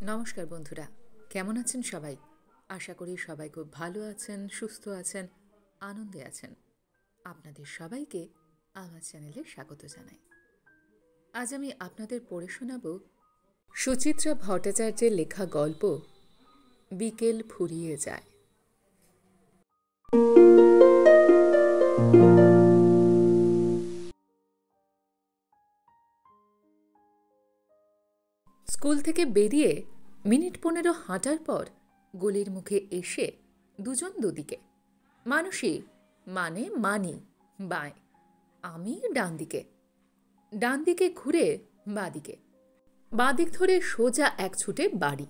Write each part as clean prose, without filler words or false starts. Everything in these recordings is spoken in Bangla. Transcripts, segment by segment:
নমস্কার বন্ধুরা, কেমন আছেন সবাই? আশা করি সবাই খুব ভালো আছেন, সুস্থ আছেন, আনন্দে আছেন। আপনাদের সবাইকে আমার চ্যানেলে স্বাগত জানাই। আজ আমি আপনাদের পড়ে শোনাব সুচিত্রা ভট্টাচার্যের লেখা গল্প বিকেল ফুরিয়ে যায়। স্কুল থেকে বেরিয়ে মিনিট 15 হাঁটার পর গলির মুখে এসে দুজন দুদিকে। মানুষই মানে মানি বাঁয়, আমি ডান দিকে। ডান দিকে ঘুরে বাঁদিকে। বাঁদিক ধরে সোজা এক ছুটে বাড়ি।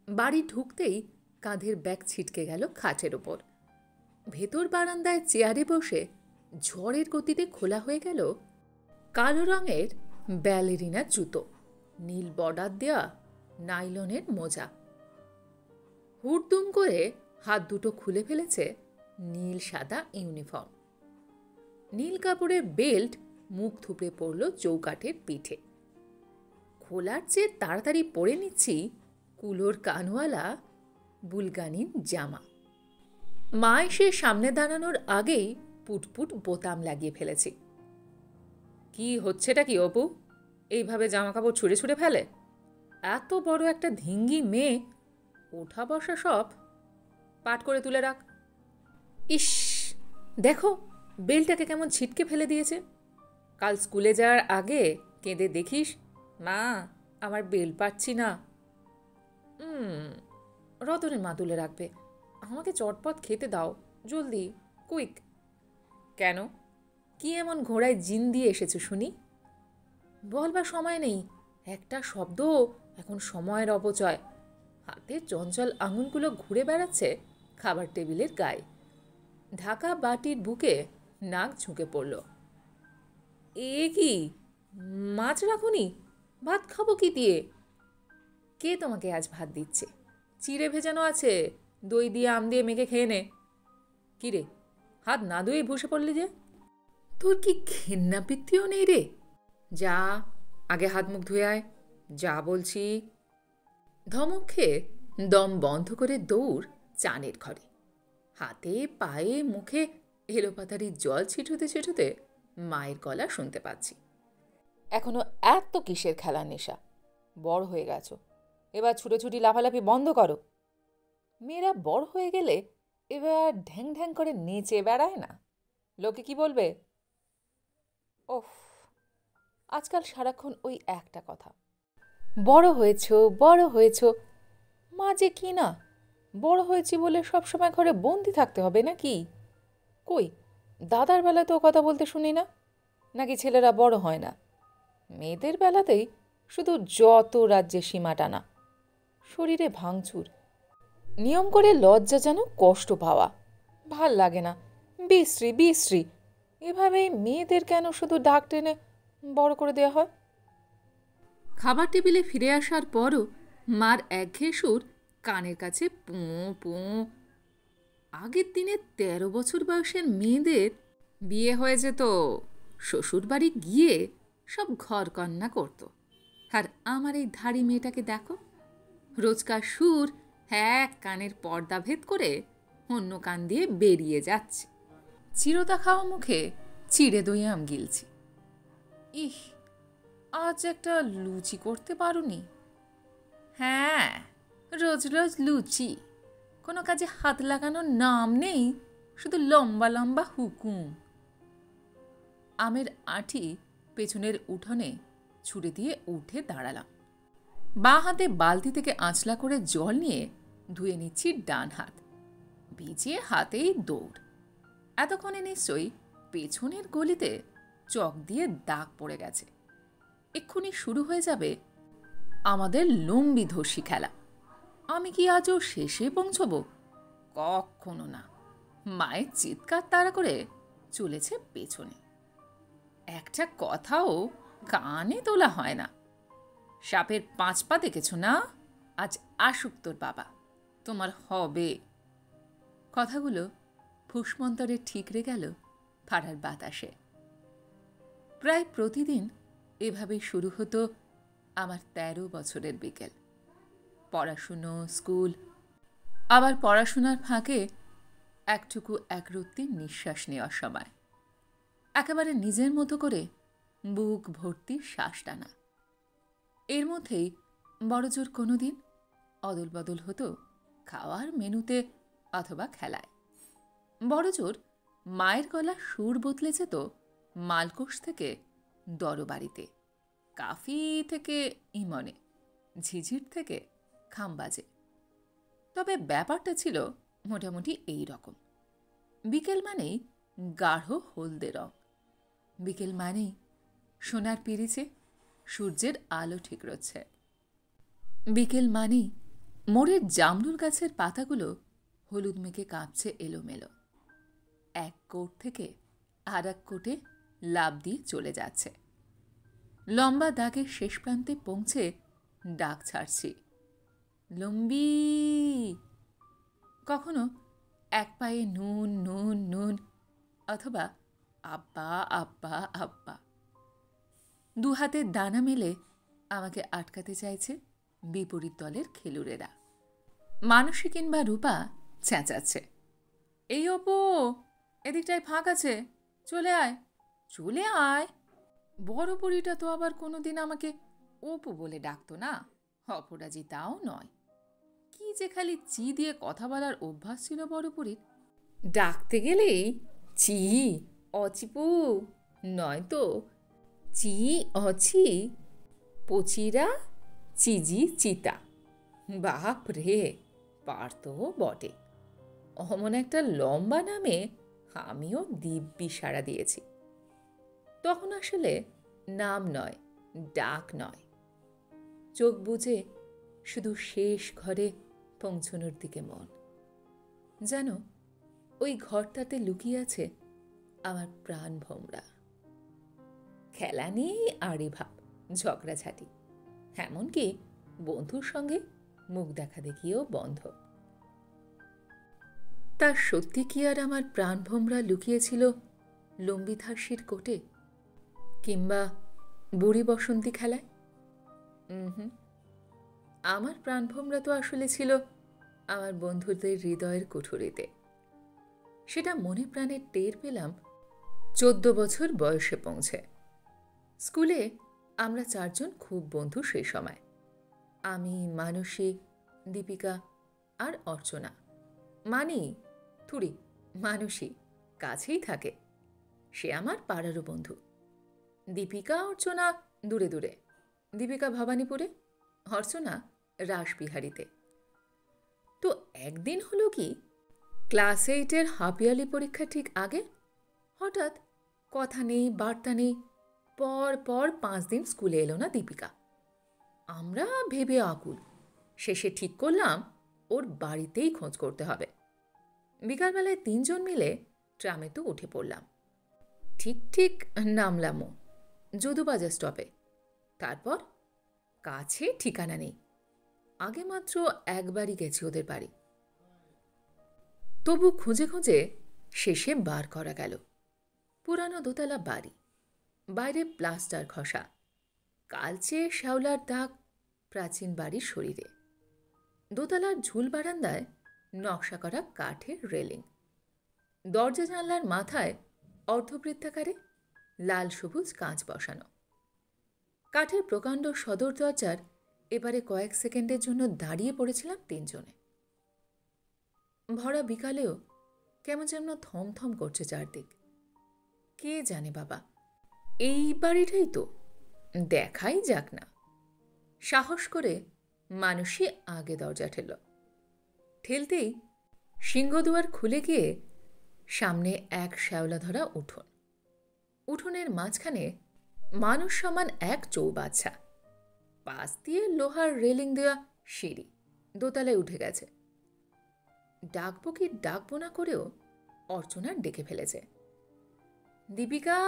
বাড়ি ঢুকতেই কাঁধের ব্যাগ ছিটকে গেল খাটের ওপর। ভেতর বারান্দায় চেয়ারে বসে ঝড়ের গতিতে খোলা হয়ে গেল কালো রঙের ব্যালেরিনা জুতো, নীল বর্ডার দেওয়া নাইলনের মোজা। হুড়দুম করে হাত দুটো খুলে ফেলেছে নীল সাদা ইউনিফর্ম। নীল কাপড়ের বেল্ট মুখ থুপড়ে পড়ল চৌকাঠের পিঠে। খোলার চেয়ে তাড়াতাড়ি পরে নিচ্ছি কুলোর কানওয়ালা বুলগানির জামা। মা এসে সামনে দাঁড়ানোর আগেই পুটপুট বোতাম লাগিয়ে ফেলেছি। কি হচ্ছেটা কি অপু? এইভাবে জামা কাপড় ছুঁড়ে ছুঁড়ে ফেলে? এত বড় একটা ধিঙ্গি মেয়ে, ওঠা বসা সব পাট করে তুলে রাখ। ইস, দেখো বেলটাকে কেমন ছিটকে ফেলে দিয়েছে। কাল স্কুলে যাওয়ার আগে কেঁদে দেখিস, মা আমার বেল পাচ্ছি না। রতনের মা তুলে রাখবে, আমাকে চটপট খেতে দাও, জলদি, কুইক। কেন, কি এমন ঘোড়ায় জিন দিয়ে এসেছো শুনি? বলবার সময় নেই, একটা শব্দ এখন সময়ের অপচয়। হাতে চঞ্চল আঙুলগুলো ঘুরে বেড়াচ্ছে খাবার টেবিলের গায়ে। ঢাকা বাটির বুকে নাক ঝুঁকে পড়ল। এ কি, মাছ রাখুনি? ভাত খাবো কি দিয়ে? কে তোমাকে আজ ভাত দিচ্ছে? চিড়ে ভেজানো আছে, দই দিয়ে আম দিয়ে মেখে খেয়ে নে। কিরে, হাত না ধুয়ে বসে পড়লি যে? তোর কি ঘেন্নাবৃত্তিও নেই রে? যা, আগে হাত মুখ ধুয়ে আয়, যা বলছি। ধমক খেয়ে দম বন্ধ করে দৌড় চানের ঘরে। হাতে পায়ে মুখে এলোপাতারি জল ছিটুতে ছিটুতে মায়ের গলা শুনতে পাচ্ছি। এখনো এত কিসের খেলার নেশা? বড় হয়ে গেছো, এবার ছুটোছুটি লাফালাফি বন্ধ করো। মেয়েরা বড় হয়ে গেলে এবার ঢ্যাং ঢ্যাং করে নেচে বেড়ায় না? লোকে কি বলবে? ওফ, আজকাল সারাক্ষণ ওই একটা কথা, বড় হয়েছ, বড় হয়েছ। মাঝে কি না, বড় হয়েছি বলে সবসময় ঘরে বন্দি থাকতে হবে নাকি? কই, দাদার বেলায় তো কথা বলতে শুনি না। নাকি ছেলেরা বড় হয় না? মেয়েদের বেলাতেই শুধু যত রাজ্যে সীমা টানা, শরীরে ভাঙচুর, নিয়ম করে লজ্জা যেন কষ্ট পাওয়া, ভাল লাগে না, বিশ্রী বিশ্রী। এভাবেই মেয়েদের কেন শুধু ডাক টেনে বড় করে দেওয়া হয়? খাবার টেবিলে ফিরে আসার পরও মার একঘেয়ে সুর কানের কাছে পোঁ পোঁ। আগের দিনে 13 বছর বয়সের মেয়েদের বিয়ে হয়ে যেত, শ্বশুর বাড়ি গিয়ে সব ঘর কন্যা করত। আর আমার এই ধাড়ি মেয়েটাকে দেখো, রোজকার সুর এক কানের পর্দা ভেদ করে অন্য কান দিয়ে বেরিয়ে যাচ্ছে। চিরতা খাওয়া মুখে চিড়ে দই আম গিলছি। ইহ, আজ একটা লুচি করতে পারোনি? হ্যাঁ, রোজ রোজ লুচি, কোনো কাজে হাত লাগানোর নাম নেই, শুধু লম্বা লম্বা হুকুম। আমের আঁটি পেছনের উঠোনে ছুঁড়ে দিয়ে উঠে দাঁড়ালাম। বাঁ হাতে বালতি থেকে আঁচলা করে জল নিয়ে ধুয়ে নিচ্ছি ডান হাত। ভিজিয়ে হাতেই দৌড়। এতক্ষণে নিশ্চয়ই পেছনের গলিতে চক দিয়ে দাগ পড়ে গেছে। এক্ষুনি শুরু হয়ে যাবে আমাদের লম্বি ধর্ষি খেলা। আমি কি আজও শেষে পৌঁছব? কখনো না। মায়ের চিৎকার তাড়া করে চলেছে পেছনে। একটা কথাও কানে তোলা হয় না। সাপের 5 পা দেখেছ না? আজ আসুক তোর বাবা, তোমার হবে। কথাগুলো ফুসমন্তরে ঠিকরে গেল পাড়ার বাতাসে। প্রায় প্রতিদিন এভাবেই শুরু হতো আমার 13 বছরের বিকেল। পড়াশুনো, স্কুল, আবার পড়াশোনার ফাঁকে একটুকু একরত্তি নিঃশ্বাস নেওয়ার সময় একেবারে নিজের মতো করে বুক ভর্তি শ্বাস টানা। এর মধ্যেই বড়জোর কোনোদিন অদল বদল হতো খাওয়ার মেনুতে অথবা খেলায়। বড়জোর মায়ের গলা সুর বদলে যেত মালকোষ থেকে দরবাড়িতে, কাফি থেকে ইমনে, ঝিঝির থেকে খামবাজে। তবে ব্যাপারটা ছিল মোটামুটি এই রকম। বিকেল মানেই গাঢ় হলদে রং, বিকেল মানেই সোনার পিরিচে সূর্যের আলো ঠিক রচ্ছে, বিকেল মানেই মোড়ের জামরুল গাছের পাতাগুলো হলুদ মেঘে কাঁপছে এলোমেলো, এক কোট থেকে আর এক কোটে লাফ দিয়ে চলে যাচ্ছে। লম্বা দাগের শেষ প্রান্তে পৌঁছে ডাক ছাড়ছি, লম্বি। কখনো এক পায়ে নুন নুন নুন, অথবা আব্বা আব্বা আব্বা। দু হাতের ডানা মেলে আমাকে আটকাতে চাইছে বিপরীত দলের খেলুড়েরা। মানসী কিংবা রূপা চেঁচাচ্ছে, এই অপু, এদিকটায় ফাঁক আছে, চলে আয়, চলে আয়। বড় বুড়িটা তো আবার কোনোদিন আমাকে অপু বলে ডাকতো না, অপরাজি তাও নয়। কি যে খালি চি দিয়ে কথা বলার অভ্যাস ছিল বড় বুড়ির। ডাকতে গেলেই চি অচিপু, নয়তো চি অছি পচিরা চিজি চিতা। বাপ রে, পারতো বটে। অমন একটা লম্বা নামে আমিও দিব্যি সাড়া দিয়েছি। তখন আসলে নাম নয়, ডাক নয়, চোখ বুজে শুধু শেষ ঘরে পৌঁছনোর দিকে মন। যেন ওই ঘরটাতে লুকিয়ে আছে আমার প্রাণ ভোমরা। খেলা নিয়েই আড়ি ভাব, ঝগড়াঝাটি, এমনকি বন্ধুর সঙ্গে মুখ দেখা দেখিয়েও বন্ধ। তার সত্যি কি আর আমার প্রাণ ভোমরা লুকিয়েছিল লম্বিধার্সির কোটে, কিংবা বুড়ি বসন্তী খেলায়? আমার প্রাণভোমরা তো আসলে ছিল আমার বন্ধুদের হৃদয়ের কুঠুরিতে। সেটা মনে প্রাণে টের পেলাম 14 বছর বয়সে পৌঁছে। স্কুলে আমরা 4 জন খুব বন্ধু সেই সময়, আমি, মানসী, দীপিকা আর অর্চনা। মানসী কাছেই থাকে, সে আমার পাড়ারও বন্ধু। দীপিকা অর্চনা দূরে দূরে, দীপিকা ভবানীপুরে, অর্চনা রাসবিহারীতে। তো একদিন হলো কি, ক্লাস 8-এর হাফ ইয়ারলি পরীক্ষা ঠিক আগে হঠাৎ কথা নেই বার্তা নেই, পর পর 5 দিন স্কুলে এলো না দীপিকা। আমরা ভেবে আকুল, শেষে ঠিক করলাম ওর বাড়িতেই খোঁজ করতে হবে। বিকালবেলায় 3 জন মিলে ট্রামে তো উঠে পড়লাম। ঠিক নামলামও যদুবাজার স্টপে। তারপর কাছে ঠিকানা নেই, আগে মাত্র একবারই গেছি ওদের বাড়ি। তবু খুঁজে খুঁজে শেষে বার করা গেল পুরানো দোতলা বাড়ি, বাইরে প্লাস্টার ঘষা, কালচে শ্যাওলার দাগ প্রাচীন বাড়ির শরীরে। দোতলার ঝুল বারান্দায় নকশা করা কাঠের রেলিং, দরজা জানলার মাথায় অর্ধবৃত্তাকারে লাল সবুজ কাঁচ বসানো। কাঠের প্রকাণ্ড সদর দরজার এবারে কয়েক সেকেন্ডের জন্য দাঁড়িয়ে পড়েছিলাম 3 জনে। ভরা বিকালেও কেমন যেন থমথম করছে চারদিক। কে জানে বাবা, এই বাড়িটাই তো, দেখাই যাক না। সাহস করে মানসী আগে দরজা ঠেলতেই সিংহদুয়ার খুলে গিয়ে সামনে এক শ্যাওলা ধরা উঠোন। উঠোনের মাঝখানে মানুষ সমান এক চৌবাচ্চা, পাশ দিয়ে লোহার রেলিং দেওয়া সিঁড়ি দোতলায় উঠে গেছে। ডাকবো কি ডাকবো না করেও অর্চনা ডেকে ফেলেছে, দীপিকা।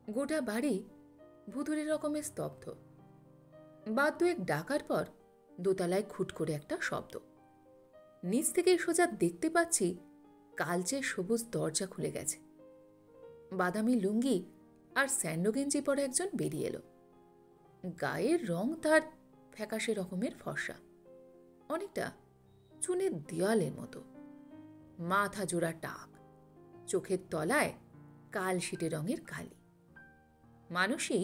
গোটা বাড়ি ভুতুড়ে রকমের স্তব্ধ। বাদ দুয়েক ডাকার পর দোতলায় খুট করে একটা শব্দ। নিচ থেকে সোজা দেখতে পাচ্ছি কালচে সবুজ দরজা খুলে গেছে। বাদামি লুঙ্গি আর স্যান্ডো গেঞ্জি পরে একজন বেরিয়ে এলো। গায়ের রং তার ফ্যাকাশে রকমের ফর্সা, অনেকটা চুনের দেয়ালের মতো, মাথা জোড়া টাক, চোখের তলায় কালশিটে রঙের কালি। মানুষই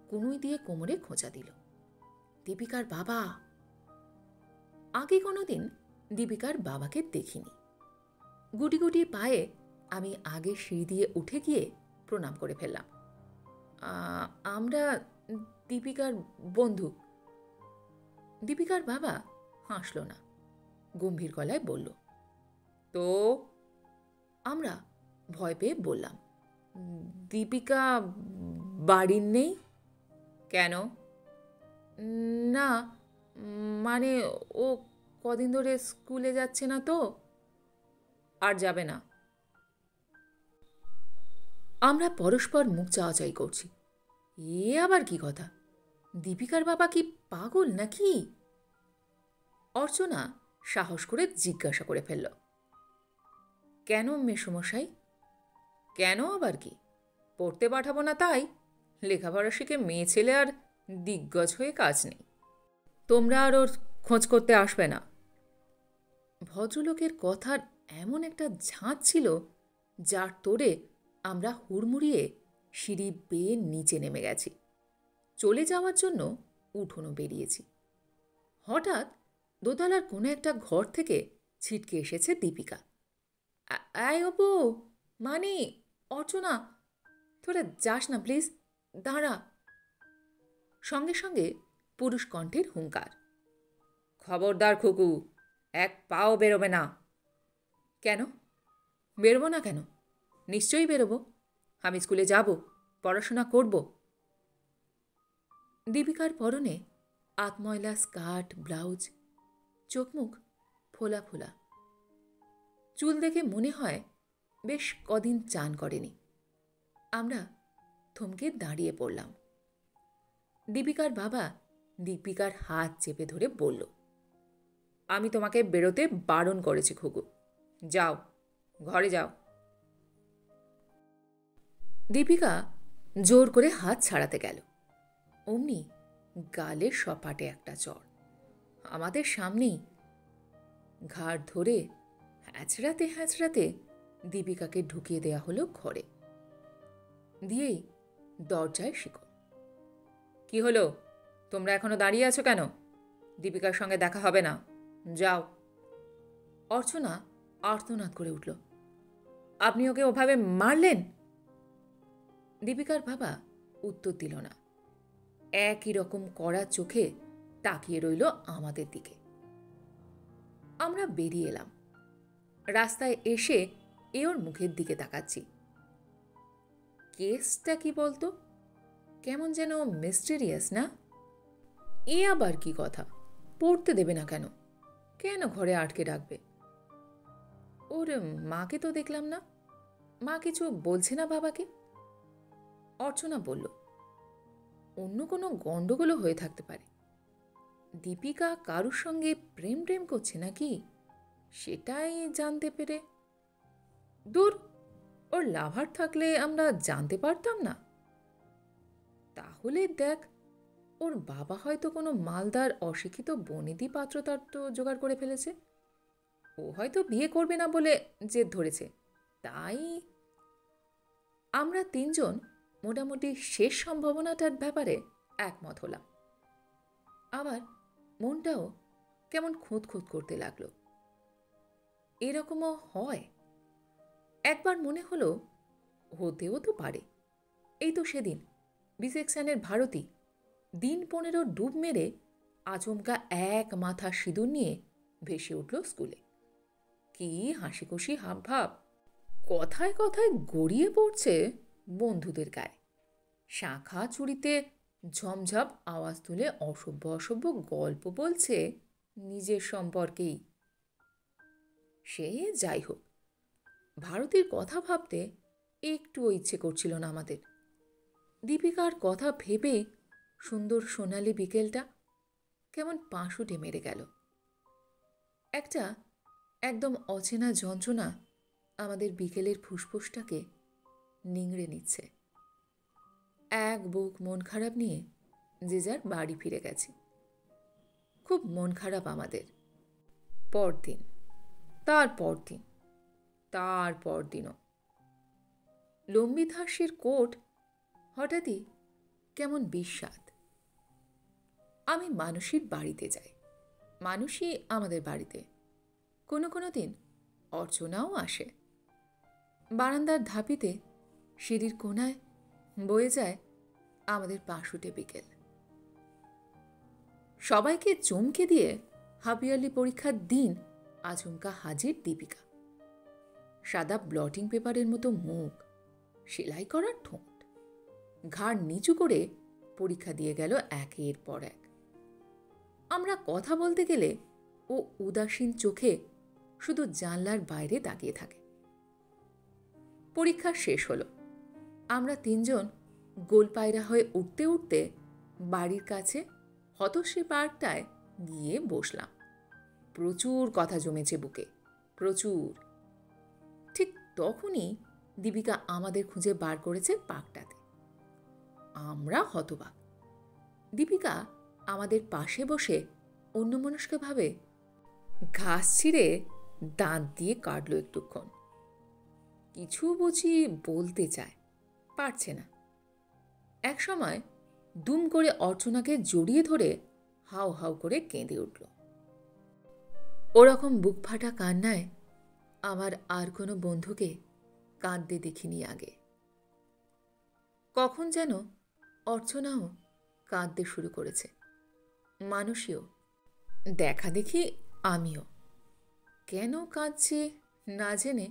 কুনুই দিয়ে কোমরে খোঁচা দিল, দীপিকার বাবা। আগে কোনোদিন দীপিকার বাবাকে দেখিনি। গুটি গুটি পায়ে আমি আগে সিঁড়ি দিয়ে উঠে গিয়ে প্রণাম করে ফেললাম। আমরা দীপিকার বন্ধু। দীপিকার বাবা হাসল না, গম্ভীর গলায় বলল, তো? আমরা ভয় পেয়ে বললাম, দীপিকা বাড়ির নেই। কেন? না, মানে ও কদিন ধরে স্কুলে যাচ্ছে না তো, আর যাবে না। আমরা পরস্পর মুখ চাওয়াচাই করছি। এ আবার কি কথা? দীপিকার বাবা কি পাগল নাকি? অর্চনা সাহস করে জিজ্ঞাসা করে ফেলল, কেন মেসোমশাই? কেন আবার কি? পড়তে পাঠাবো না তাই? লেখাপড়া শিখে মেয়ে ছেলে আর দিগ্গজ হয়ে কাজ নেই। তোমরা আর ওর খোঁজ করতে আসবে না। ভদ্রলোকের কথার এমন একটা ঝাঁজ ছিল যার তোড়ে আমরা হুড়মুড়িয়ে সিঁড়ি বেয়ে নিচে নেমে গেছি। চলে যাওয়ার জন্য উঠোনও বেরিয়েছি। হঠাৎ দোতলার কোনো একটা ঘর থেকে ছিটকে এসেছে দীপিকা। আয় অপু, মানে অর্চনা, তোরা যাস না প্লিজ, দাঁড়া। সঙ্গে সঙ্গে পুরুষ কণ্ঠের হুঙ্কার, খবরদার খুকু, এক পাও বেরোবে না। কেন বেরোবো না? কেন? নিশ্চয়ই বেরোবো। আমি স্কুলে যাব, পড়াশোনা করব। দীপিকার পরনে আতময়লা স্কার্ট, ব্লাউজ, চোখ মুখ ফোলা ফোলা, চুল দেখে মনে হয় বেশ কদিন চান করেনি। আমরা থমকে দাঁড়িয়ে পড়লাম। দীপিকার বাবা দীপিকার হাত চেপে ধরে বলল, আমি তোমাকে বেরোতে বারণ করেছি খুকু, যাও, ঘরে যাও। দীপিকা জোর করে হাত ছাড়াতে গেল, অমনি গালে সপাটে একটা চড়। আমাদের সামনেই ঘাড় ধরে হ্যাঁচড়াতে হ্যাঁচড়াতে দীপিকাকে ঢুকিয়ে দেয়া হলো ঘরে। দিয়েই দরজায় শিকল। কি হলো? তোমরা এখনো দাঁড়িয়ে আছো কেন? দীপিকার সঙ্গে দেখা হবে না, যাও। অর্চনা আর্তনাদ করে উঠল, আপনি ওকে ওভাবে মারলেন? দীপিকার বাবা উত্তর দিল না, একই রকম কড়া চোখে তাকিয়ে রইল আমাদের দিকে। আমরা বেরিয়ে এলাম। রাস্তায় এসে এ ওর মুখের দিকে তাকাচ্ছি। কেসটা কি বলতো? কেমন যেন মিস্টেরিয়াস না? এ আবার কি কথা? পড়তে দেবে না কেন? কেন ঘরে আটকে রাখবে? ওর মাকে তো দেখলাম না, মা কিছু বলছে না বাবাকে? অর্চনা বলল, অন্য কোনো গণ্ডগোলও হয়ে থাকতে পারে। দীপিকা কারুর সঙ্গে প্রেম প্রেম করছে নাকি, সেটাই জানতে পেরে। দূর, ওর লাভার থাকলে আমরা জানতে পারতাম না? তাহলে দেখ, ওর বাবা হয়তো কোনো মালদার অশিক্ষিত বনেদি পাত্রতার তো জোগাড় করে ফেলেছে। ও হয়তো বিয়ে করবে না বলে জেদ ধরেছে, তাই। আমরা তিনজন মোটামুটি শেষ সম্ভাবনাটার ব্যাপারে একমত হলাম। আবার মনটাও কেমন খুঁত খুঁত করতে লাগলো। এরকমও হয়। একবার মনে হলো হতেও তো পারে। এই তো সেদিন বি-সেকশনের ভারতী দিন 15 ডুব মেরে আচমকা এক মাথা সিঁদুর নিয়ে ভেসে উঠল স্কুলে। কি হাসি খুশি হাবভাব! কথায় কথায় গড়িয়ে পড়ছে বন্ধুদের গায়ে। শাঁখা চুড়িতে ঝমঝম আওয়াজ তুলে অসভ্য অসভ্য গল্প বলছে নিজের সম্পর্কেই। সে যাই হোক, ভারতীর কথা ভাবতে একটুও ইচ্ছে করছিল না আমাদের। দীপিকার কথা ভেবেই সুন্দর সোনালি বিকেলটা কেমন পাঁশুটে মেরে গেল। একটা একদম অচেনা যন্ত্রণা আমাদের বিকেলের ফুসফুসটাকে নিংড়ে নিচ্ছে। এক বুক মন খারাপ নিয়ে যে যার বাড়ি ফিরে গেছি। খুব মন খারাপ আমাদের। পরদিন, তারপরদিন, তারপরদিনও লম্বিত হাস্যের কোট হঠাৎই কেমন বিস্বাদ। আমি মানুষের বাড়িতে যাই, মানুষই আমাদের বাড়িতে। কোনো কোনো দিন অর্চনাও আসে। বারান্দার ধাপিতে সিঁড়ির কোণায় বয়ে যায় আমাদের পাশুটে বিকেল। সবাইকে চমকে দিয়ে হাফ-ইয়ারলি পরীক্ষার দিন আচমকা হাজির দীপিকা। সাদা ব্লটিং পেপারের মতো মুখ, সেলাই করা ঠোঁট, ঘাড় নিচু করে পরীক্ষা দিয়ে গেল একের পর এক। আমরা কথা বলতে গেলে ও উদাসীন চোখে শুধু জানলার বাইরে তাকিয়ে থাকে। পরীক্ষা শেষ হলো। আমরা তিনজন গোলপায়রা হয়ে উঠতে উঠতে বাড়ির কাছে হতশ্রী পার্কটায় গিয়ে বসলাম। প্রচুর কথা জমেছে বুকে, প্রচুর। ঠিক তখনই দীপিকা আমাদের খুঁজে বার করেছে পার্কটাতে। আমরা হতবাক। দীপিকা আমাদের পাশে বসে অন্যমনস্কভাবে ঘাস ছিঁড়ে দাঁত দিয়ে কাটল একটুক্ষণ। কিছু বুঝি বলতে চায়, পারছে না। একসময় দুম করে অর্চনাকে জড়িয়ে ধরে হাউ হাউ করে কেঁদে উঠল। ওরকম বুক ফাটা কান্নায় আমার আর কোনো বন্ধুকে কাঁদতে দেখিনি আগে। কখন যেন অর্চনাও কাঁদতে শুরু করেছে, মানুষীও। দেখা দেখি আমিও। কেন কাঁদছে না জেনে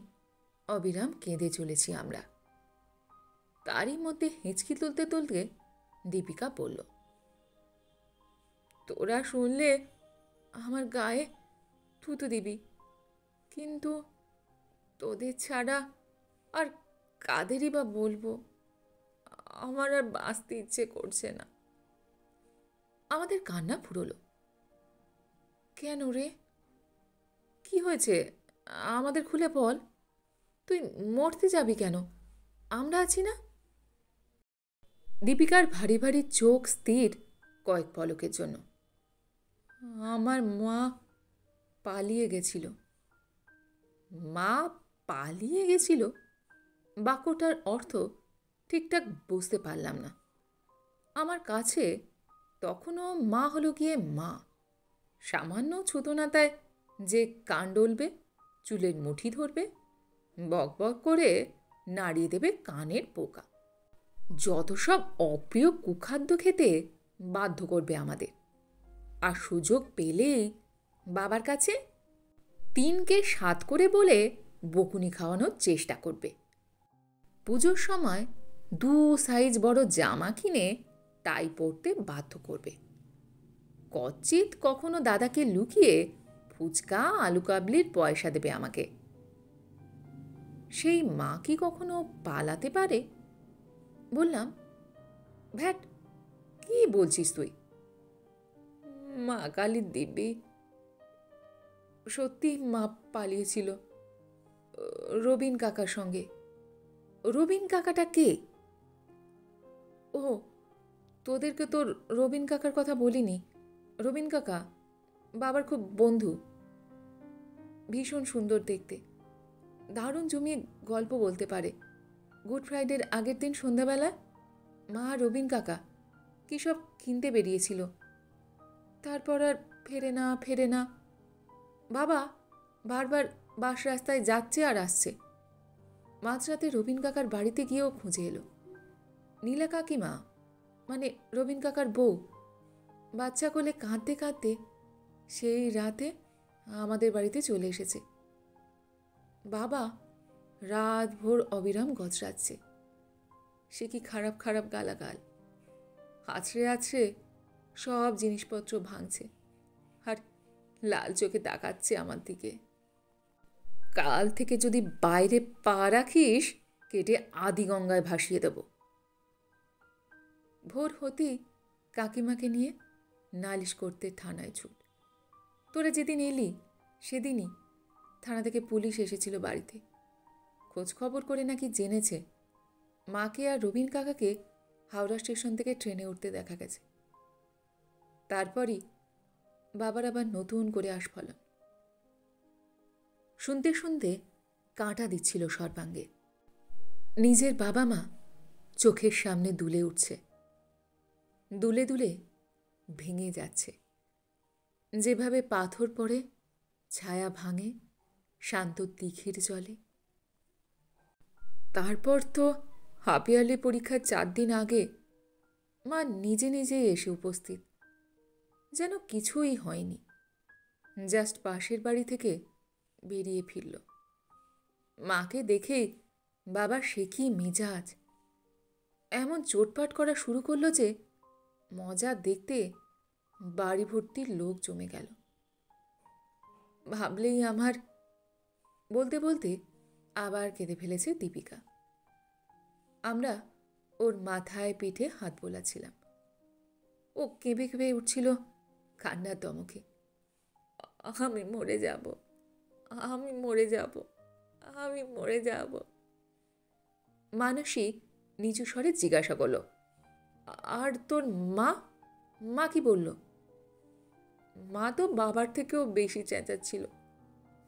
অবিরাম কেঁদে চলেছি আমরা। তারই মধ্যে হেঁচকি তুলতে তুলতে দীপিকা বলল, তোরা শুনলে আমার গায়ে থুতু দিবি, কিন্তু তোদের ছাড়া আর কাদেরই বা বলবো। আমার আর বাঁচতে ইচ্ছে করছে না। আমাদের কান্না ফুরোলো। কেন রে, কি হয়েছে আমাদের খুলে বল। তুই মরতে যাবি কেন? আমরা আছি না। দীপিকার ভারী ভারী চোখ স্থির কয়েক পলকের জন্য। আমার মা পালিয়ে গেছিল। মা পালিয়ে গেছিল? বাক্যটার অর্থ ঠিকঠাক বুঝতে পারলাম না। আমার কাছে তখনও মা হলো গিয়ে মা। সামান্য ছুতোনাতায় যে কান ডলবে, চুলের মুঠি ধরবে, বক বক করে নাড়িয়ে দেবে কানের পোকা, যত সব অপ্রিয় কুখাদ্য খেতে বাধ্য করবে আমাদের। আর সুযোগ পেলেই বাবার কাছে 3কে 7 করে বলে বকুনি খাওয়ানোর চেষ্টা করবে। পুজোর সময় 2 সাইজ বড় জামা কিনে তাই পরতে বাধ্য করবে। কচিত কখনো দাদাকে লুকিয়ে ফুচকা আলু কাবলির পয়সা দেবে আমাকে। সেই মা কি কখনো পালাতে পারে? বললাম, ভ্যাট, কি বলছিস তুই? মা কালীর দিব্যি, সত্যি মা পালিয়েছিল রবিন কাকার সঙ্গে। রবিন কাকাটা কে? ও, তোদেরকে তো রবিন কাকার কথা বলিনি। রবিন কাকা বাবার খুব বন্ধু, ভীষণ সুন্দর দেখতে, দারুণ জমিয়ে গল্প বলতে পারে। গুড ফ্রাইডের আগের দিন সন্ধ্যাবেলা মা রবিন কাকা কী সব কিনতে বেরিয়েছিল, তারপর আর ফেরে না। বাবা বারবার বাস রাস্তায় যাচ্ছে আর আসছে। মাঝরাতে রবিন কাকার বাড়িতে গিয়েও খুঁজে এলো। নীলা কাকিমা, মানে রবিন কাকার বউ, বাচ্চা কোলে কাঁদতে কাঁদতে সেই রাতে আমাদের বাড়িতে চলে এসেছে। বাবা রাত ভোর অবিরাম গজরাচ্ছে। সে কি খারাপ খারাপ গালাগাল, আছড়ে আছড়ে সব জিনিসপত্র ভাঙছে আর লাল চোখে তাকাচ্ছে আমার দিকে। কাল থেকে যদি বাইরে পা রাখিস কেটে আদিগঙ্গায় ভাসিয়ে দেব। ভোর হতেই কাকিমাকে নিয়ে নালিশ করতে থানায় ছুট। তোরা যেদিন এলি সেদিনই থানা থেকে পুলিশ এসেছিল বাড়িতে। খোঁজ খবর করে নাকি জেনেছে মাকে আর রবিন কাকাকে হাওড়া স্টেশন থেকে ট্রেনে উঠতে দেখা গেছে। তারপরই বাবার আবার নতুন করে আস্ফলন। শুনতে শুনতে কাঁটা দিচ্ছিল সর্বাঙ্গে। নিজের বাবা মা চোখের সামনে দুলে উঠছে, দুলে দুলে ভেঙে যাচ্ছে। যেভাবে পাথর পড়ে ছায়া ভাঙে শান্ত দিঘির জলে। তারপর তো হাফ-ইয়ারলি পরীক্ষার 4 দিন আগে মা নিজে নিজেই এসে উপস্থিত, যেন কিছুই হয়নি। জাস্ট পাশের বাড়ি থেকে বেরিয়ে ফিরল। মাকে দেখেই বাবা সে কি মেজাজ, এমন চোটপাট করা শুরু করলো যে মজা দেখতে বাড়ি ভর্তি লোক জমে গেল। ভাবলেই আমার, বলতে বলতে আবার কেঁদে ফেলেছে দীপিকা। আমরা ওর মাথায় পিঠে হাত বোলাচ্ছিলাম। ও কেঁপে কেঁপে উঠছিল কান্নার দমকে। আমি মরে যাব, আমি মরে যাব, আমি মরে যাব। মানসী নিচু স্বরে জিজ্ঞাসা করল, আর তোর মা? মা কি বলল? মা তো বাবার থেকেও বেশি চেঁচাচ্ছিল।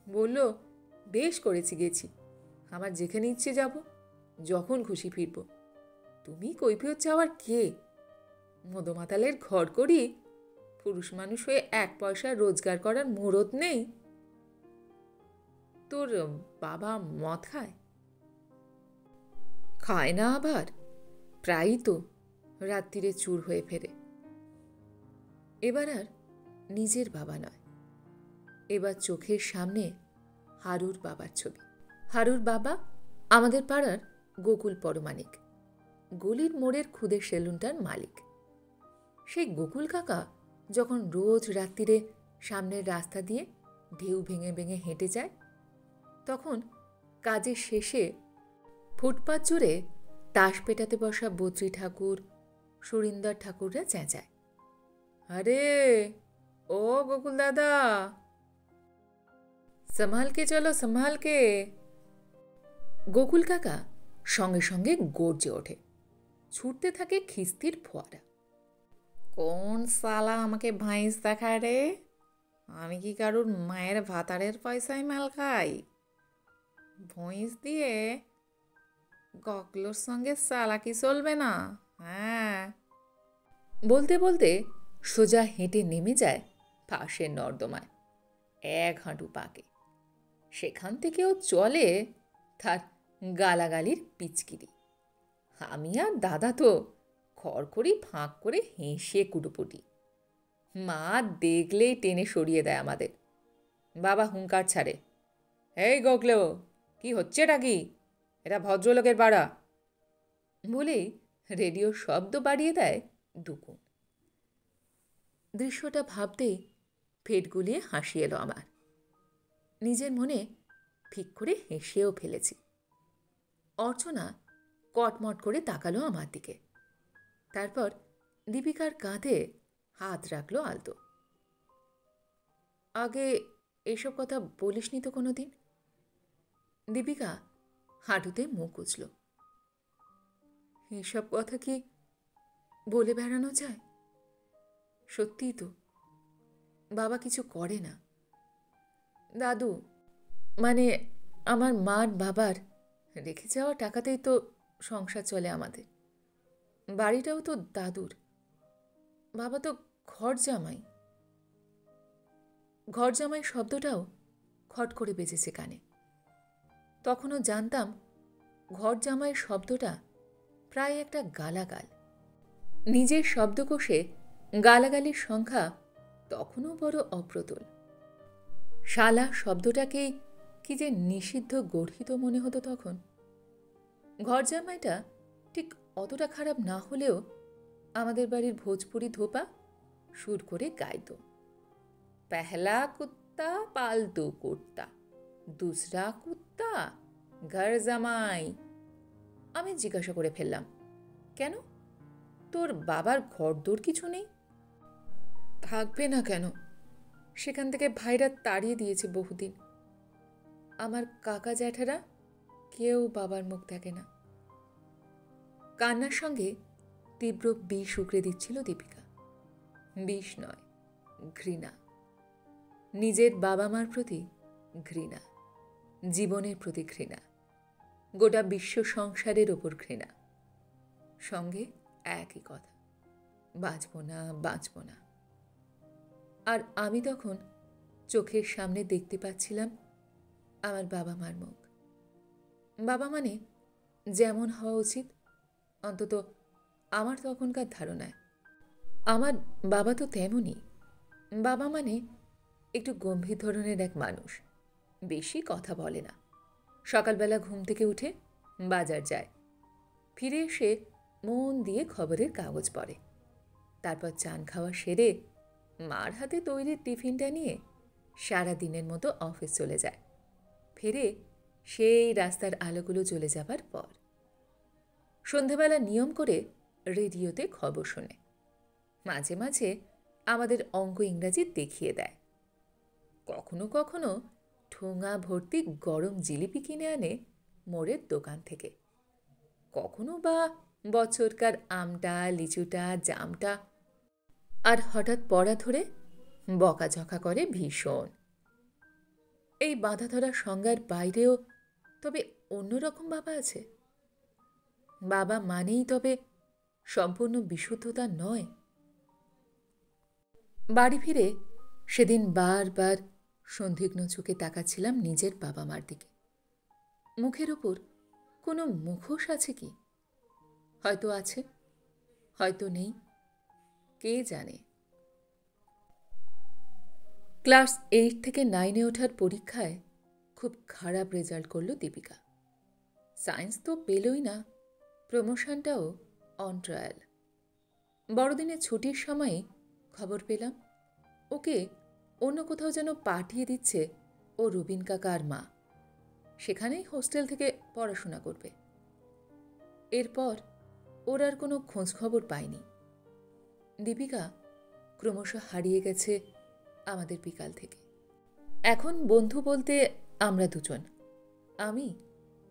বলল, বেশ করেছি গেছি, আমার যেখানে ইচ্ছে যাব, যখন খুশি ফিরব। তুমি কৈফিয়ত চাওয়ার কে? মদমাতালের ঘর করি, পুরুষ মানুষ হয়ে 1 পয়সা রোজগার করার মুরত নেই। তোর বাবা মদ খায়? খায় না আবার, প্রায়ই তো রাত্রিরে চুর হয়ে ফেরে। এবার আর নিজের বাবা নয়, এবার চোখের সামনে হারুর বাবার ছবি। হারুর বাবা আমাদের পাড়ার গোকুল পরমাণিক, গলির মোড়ের খুদের সেলুনটার মালিক। সেই গোকুল কাকা যখন রোজ রাত্রিরে সামনের রাস্তা দিয়ে ঢেউ ভেঙে ভেঙে হেঁটে যায়, তখন কাজের শেষে ফুটপাত জুড়ে তাস পেটাতে বসা বদ্রী ঠাকুর, সুরিন্দর ঠাকুররা চেঁচায়, আরে ও গোকুল দাদা, সম্ভালকে চলো, সম্ভালকে। গোকুল কাকা সঙ্গে সঙ্গে গর্জে ওঠে, ছুটতে থাকে খিস্তির ফোয়ারা। কোন সালা আমাকে ভাইস দেখায় রে? আমি কি কারুর মায়ের ভাতারের পয়সায় মাল খাই? ভইস দিয়ে গকলোর সঙ্গে চালাকি চলবে না। হ্যাঁ। বলতে বলতে সোজা হেঁটে নেমে যায় পাশের নর্দমায়, 1 হাঁটু পাকে। সেখান থেকেও চলে তার গালাগালির পিচকিরি। আমি আর দাদা তো খড়খড়ি ফাঁক করে হেসে কুটুপুটি। মা দেখলেই টেনে সরিয়ে দেয় আমাদের। বাবা হুঙ্কার ছাড়ে, এই গোকলো, কি হচ্ছেটা কি? এটা ভদ্রলোকের পাড়া। বলেই রেডিওর শব্দ বাড়িয়ে দেয় দুগুণ। দৃশ্যটা ভাবতেই পেট গুলিয়ে হাসি এলো আমার। নিজের মনে ঠিক করে হেসেও ফেলেছি। অর্চনা কটমট করে তাকালো আমার দিকে। তারপর দীপিকার কাঁধে হাত রাখলো আলতো। আগে এসব কথা বলিসনি তো কোনো দিন। দীপিকা হাঁটুতে মুখ উঁচল। এসব কথা কি বলে বেড়ানো যায়? সত্যিই তো বাবা কিছু করে না। দাদু, মানে আমার মার বাবার রেখে যাওয়া টাকাতেই তো সংসার চলে আমাদের। বাড়িটাও তো দাদুর। বাবা তো ঘর জামাই। ঘর জামাই শব্দটাও খট করে বেজেছে কানে। তখনও জানতাম ঘর জামাই শব্দটা প্রায় একটা গালাগাল। নিজের শব্দকোষে গালাগালির সংখ্যা তখনও বড় অপ্রতুল। শালা শব্দটাকেই কি যে নিষিদ্ধ গর্হিত মনে হতো তখন। ঘর জামাইটা ঠিক অতটা খারাপ না হলেও আমাদের বাড়ির ভোজপুরি ধোপা সুর করে গাইত, পহলা কুত্তা পালতু কুত্তা, দুসরা কুত্তা ঘর জামাই। আমি জিজ্ঞাসা করে ফেললাম, কেন, তোর বাবার ঘরদোর কিছু নেই? থাকবে না কেন? সেখান থেকে ভাইরা তাড়িয়ে দিয়েছে বহুদিন। আমার কাকা জ্যাঠারা কেউ বাবার মুখ দেখে না। কান্নার সঙ্গে তীব্র বিষ উগড়ে দিচ্ছিল দীপিকা। বিষ নয়, ঘৃণা। নিজের বাবা মার প্রতি ঘৃণা, জীবনের প্রতি ঘৃণা, গোটা বিশ্ব সংসারের ওপর ঘৃণা। সঙ্গে একই কথা, বাঁচব না, বাঁচব না। আর আমি তখন চোখের সামনে দেখতে পাচ্ছিলাম আমার বাবা মার মুখ। বাবা মানে যেমন হওয়া উচিত, অন্তত আমার তখনকার ধারণায়, আমার বাবা তো তেমনই। বাবা মানে একটু গম্ভীর ধরনের এক মানুষ, বেশি কথা বলে না। সকালবেলা ঘুম থেকে উঠে বাজার যায়, ফিরে এসে মন দিয়ে খবরের কাগজ পড়ে, তারপর চান খাওয়া সেরে মার হাতে তৈরি টিফিনটা নিয়ে সারা দিনের মতো অফিস চলে যায়। ফিরে সেই রাস্তার আলোগুলো চলে যাবার পর সন্ধেবেলা নিয়ম করে রেডিওতে খবর শোনে। মাঝে মাঝে আমাদের অঙ্ক ইংরাজি দেখিয়ে দেয়। কখনো কখনো ঠোঙা ভর্তি গরম জিলিপি কিনে আনে মোড়ের দোকান থেকে। কখনো বা বছরকার আমটা, লিচুটা, জামটা। আর হঠাৎ পড়া ধরে বকাঝকা করে ভীষণ। এই বাঁধা ধরা সংজ্ঞার বাইরেও তবে অন্যরকম বাবা আছে। বাবা মানেই তবে সম্পূর্ণ বিশুদ্ধতা নয়। বাড়ি ফিরে সেদিন বারবার সন্দিগ্ধ চোখে তাকাচ্ছিলাম নিজের বাবা মার দিকে। মুখের ওপর কোনো মুখোশ আছে কি? হয়তো আছে, হয়তো নেই, কে জানে। ক্লাস 8 থেকে 9-এ ওঠার পরীক্ষায় খুব খারাপ রেজাল্ট করল দীপিকা। সায়েন্স তো পেলই না, প্রমোশনটাও অন ট্রায়াল। বড়দিনে ছুটির সময়ে খবর পেলাম ওকে অন্য কোথাও যেন পাঠিয়ে দিচ্ছে ও রবিন কাকার মা। সেখানেই হোস্টেল থেকে পড়াশোনা করবে। এরপর ওর আর কোনো খোঁজখবর পাইনি। দীপিকা ক্রমশ হারিয়ে গেছে আমাদের বিকাল থেকে। এখন বন্ধু বলতে আমরা দুজন, আমি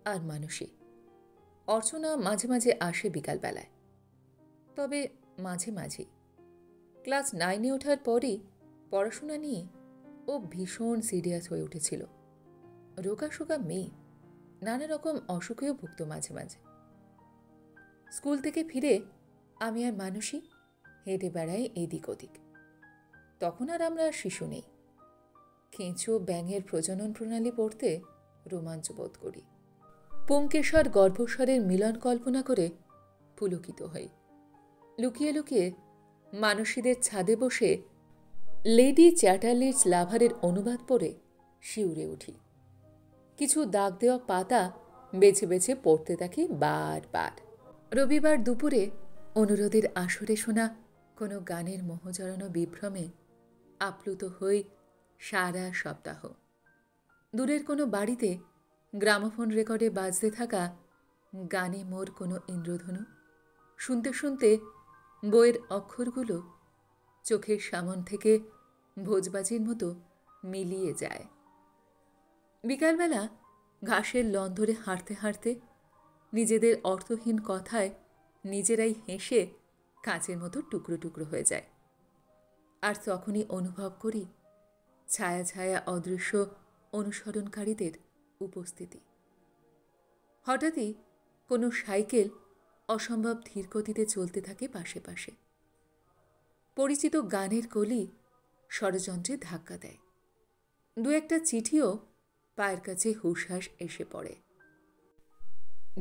আর মানসী। অর্চনা মাঝে মাঝে আসে বিকালবেলায়, তবে মাঝে মাঝে। ক্লাস 9-এ ওঠার পরই পড়াশোনা নিয়ে ও ভীষণ সিরিয়াস হয়ে উঠেছিল। রোগাশোকা মেয়ে, নানা রকম অসুখেও ভুগত মাঝে মাঝে। স্কুল থেকে ফিরে আমি আর মানসী হেঁটে বেড়াই এদিক ওদিক। তখন আর আমরা শিশু নেই। কেঁচো ব্যাঙের প্রজনন প্রণালী পড়তে রোমাঞ্চ বোধ করি। পুংকেশর গর্ভস্বরের মিলন কল্পনা করে পুলকিত হই। লুকিয়ে লুকিয়ে মানসীদের ছাদে বসে লেডি চ্যাটার্লিজ লাভারের অনুবাদ পড়ে শিউরে উঠি। কিছু দাগ দেওয়া পাতা বেছে বেছে পড়তে থাকি বারবার। রবিবার দুপুরে অনুরোধের আসরে শোনা কোনো গানের মোহ জড়ানো বিভ্রমে আপ্লুত হই সারা সপ্তাহ। দূরের কোনো বাড়িতে গ্রামোফোন রেকর্ডে বাজতে থাকা গানে মোর কোনো ইন্দ্রধনু শুনতে শুনতে বইয়ের অক্ষরগুলো চোখের সামন থেকে ভোজবাজির মতো মিলিয়ে যায়। বিকালবেলা ঘাসের লন ধরে হাঁটতে হাঁটতে নিজেদের অর্থহীন কথায় নিজেরাই হেসে কাঁচের মতো টুকরো টুকরো হয়ে যায়। আর তখনই অনুভব করি ছায়া ছায়া অদৃশ্য অনুসরণকারীদের উপস্থিতি। হঠাৎই কোনো সাইকেল অসম্ভব ধীর গতিতে চলতে থাকে পাশে পাশে। পরিচিত গানের কলি ষড়যন্ত্রে ধাক্কা দেয়। দু একটা চিঠিও পায়ের কাছে হুঁশহাস এসে পড়ে।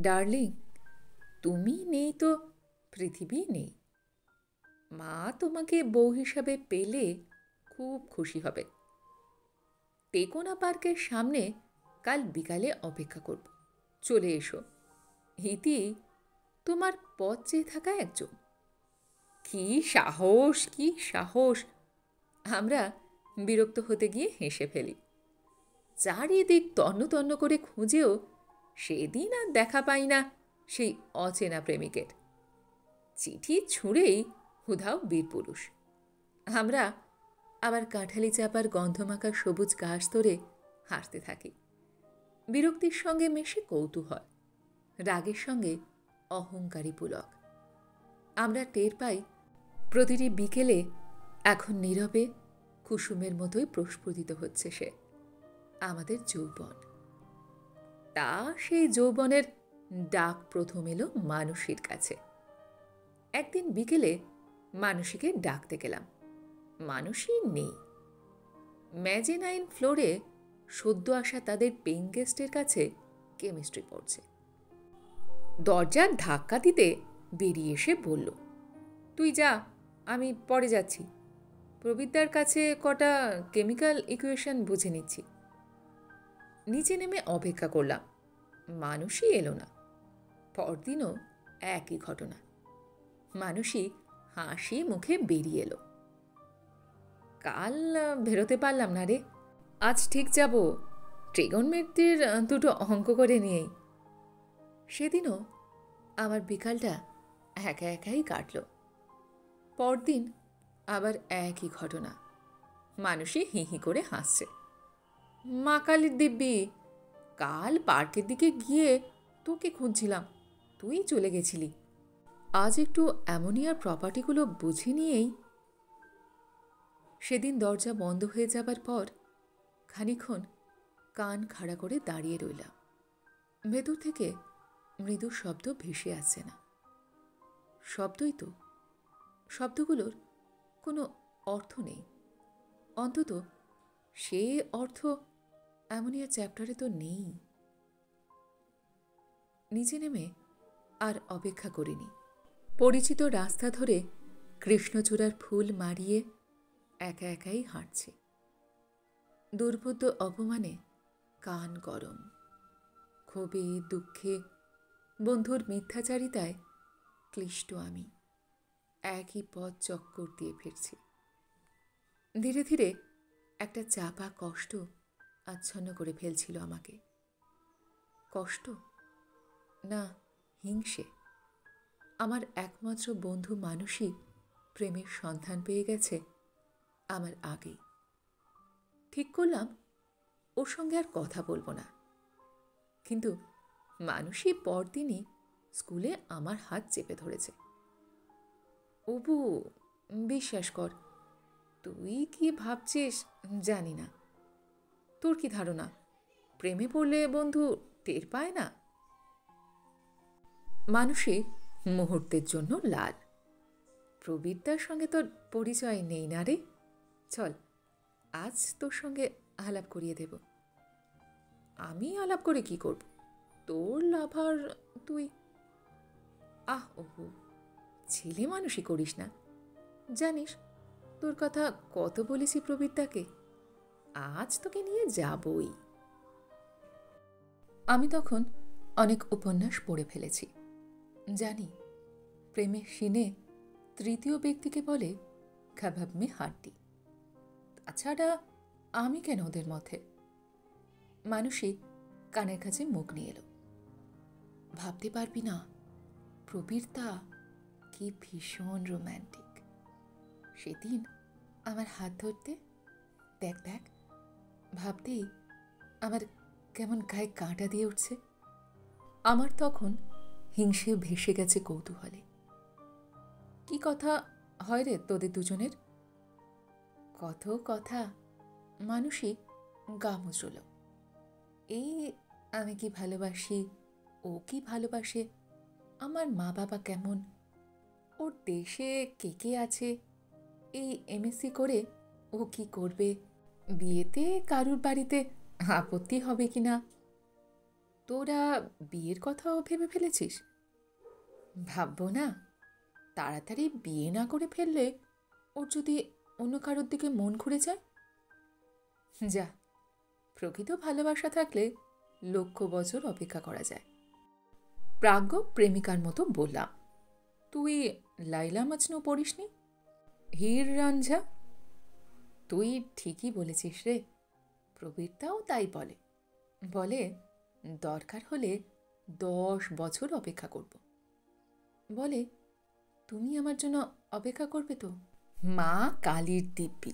ডার্লিং, তুমি নেই তো পৃথিবী নেই। মা তোমাকে বউ হিসাবে পেলে খুব খুশি হবে। টেকোনা পার্কের সামনে কাল বিকালে অপেক্ষা করব, চলে এসো। ইতি তোমার পথ চেয়ে থাকা একজন। কি সাহস, কি সাহস! আমরা বিরক্ত হতে গিয়ে হেসে ফেলি। চারিদিক তন্ন তন্ন করে খুঁজেও সেদিন আর দেখা পাই না সেই অচেনা প্রেমিকের। চিঠি ছুঁড়েই হুধাও বীরপুরুষ। আমরা আবার কাঁঠালি চাপার গন্ধমাখা সবুজ ঘাস ধরে হাঁটতে থাকি। বিরক্তির সঙ্গে মেশে কৌতূহল, রাগের সঙ্গে অহংকারী পুলক। আমরা টের পাই প্রতিটি বিকেলে এখন নীরবে কুসুমের মতোই প্রস্ফুটিত হচ্ছে সে, আমাদের যৌবন। তা সেই যৌবনের ডাক প্রথম এলো মানসীর কাছে। একদিন বিকেলে মানসীকে ডাকতে গেলাম, মানসী নেই। ম্যাজেনাইন ফ্লোরে সদ্য আসা তাদের পেইং গেস্টের কাছে কেমিস্ট্রি পড়ছে। দরজার ধাক্কা দিতে বেরিয়ে এসে বলল, তুই যা, আমি পরে যাচ্ছি। প্রবীরদার কাছে কটা কেমিক্যাল ইকুয়েশন বুঝে নিচ্ছি। নিচে নেমে অপেক্ষা করলাম, মানসী এলো না। পরদিনও একই ঘটনা। মানসী হাসি মুখে বেরিয়ে এলো। কাল বেরোতে পারলাম না রে, আজ ঠিক যাব ট্রিগনমেট্রির দুটো অঙ্ক করে নিয়েই। সেদিনও আমার বিকালটা একা একাই কাটল। পরদিন আবার একই ঘটনা। মানসী হি হি করে হাসছে। মা কালীর দিব্যি, কাল পার্কের দিকে গিয়ে তোকে খুঁজছিলাম, তুই চলে গেছিলি। আজ একটু অ্যামোনিয়ার প্রপার্টিগুলো বুঝে নিয়েই। সেদিন দরজা বন্ধ হয়ে যাবার পর খানিকক্ষণ কান খাড়া করে দাঁড়িয়ে রইলাম। ভেতর থেকে মৃদু শব্দ ভেসে আসছে না। শব্দই তো, শব্দগুলোর কোনো অর্থ নেই। অন্তত সে অর্থ অ্যামোনিয়া চ্যাপ্টারে তো নেই। নিচে নেমে আর অপেক্ষা করিনি। পরিচিত রাস্তা ধরে কৃষ্ণচূড়ার ফুল মারিয়ে একা একাই হাঁটছে। দুর্বোধ্য অপমানে কান গরম, ক্ষোভে দুঃখে বন্ধুর মিথ্যাচারিতায় ক্লিষ্ট আমি একই পথ চক্কর দিয়ে ফিরছি। ধীরে ধীরে একটা চাপা কষ্ট আচ্ছন্ন করে ফেলছিল আমাকে। কষ্ট না, হিংসে। আমার একমাত্র বন্ধু মানসী প্রেমের সন্ধান পেয়ে গেছে আমার আগেই। ঠিক করলাম ওর সঙ্গে আর কথা বলবো না। কিন্তু মানসী পরদিনই স্কুলে আমার হাত চেপে ধরেছে। অপু, বিশ্বাস কর, তুই কি ভাবছিস জানি না। তোর কি ধারণা প্রেমে পড়লে বন্ধু টের পায় না? মানসী মুহূর্তের জন্য লাল। প্রবীরদার সঙ্গে তোর পরিচয় নেই না রে, চল আজ তোর সঙ্গে আলাপ করিয়ে দেব। আমি আলাপ করে কি করব? তোর লাভার তুই। আহ অপু, ছেলে মানুষই করিস না। জানিস তোর কথা কত বলেছি প্রবীরদাকে, আজ তোকে নিয়ে যাবই। আমি তখন অনেক উপন্যাস পড়ে ফেলেছি। জানি প্রেমের সিনে তৃতীয় ব্যক্তিকে বলে খাবাব মে হাড্ডি। তাছাড়া আমি কেন ওদের মধ্যে? মানসী কানের কাছে মুখ নিয়ে এলো। ভাবতে পারবি না প্রবীরদা কি ভীষণ রোম্যান্টিক। সেদিন আমার হাত ধরতে, দেখ দেখ, ভাবতেই আমার কেমন গায়ে কাঁটা দিয়ে উঠছে। আমার তখন হিংসে ভেসে গেছে কৌতূহলে। কি কথা হয় রে তোদের দুজনের? কত কথা। মানুষই গা মুচড়ল। এই আমি কি ভালোবাসি, ও কি ভালোবাসে, আমার মা বাবা কেমন, ওর দেশে কে কে আছে, এই এমএসসি করে ও কি করবে, বিয়েতে কারুর বাড়িতে আপত্তি হবে কি না। তোরা বিয়ের কথাও ভেবে ফেলেছিস? ভাববো না, তাড়াতাড়ি বিয়ে না করে ফেললে ওর যদি অন্য কারোর দিকে মন ঘুরে যায়। যা, প্রকৃত ভালোবাসা থাকলে লক্ষ বছর অপেক্ষা করা যায়। প্রাজ্ঞ প্রেমিকার মতো বললাম, তুই লাইলা মজনু পড়িসনি? হীর রাঞ্ঝা। তুই ঠিকই বলেছিস রে, প্রবীরদাও তাই বলে। বলে দরকার হলে 10 বছর অপেক্ষা করব। বলে তুমি আমার জন্য অপেক্ষা করবে তো? মা কালীর দিব্যি,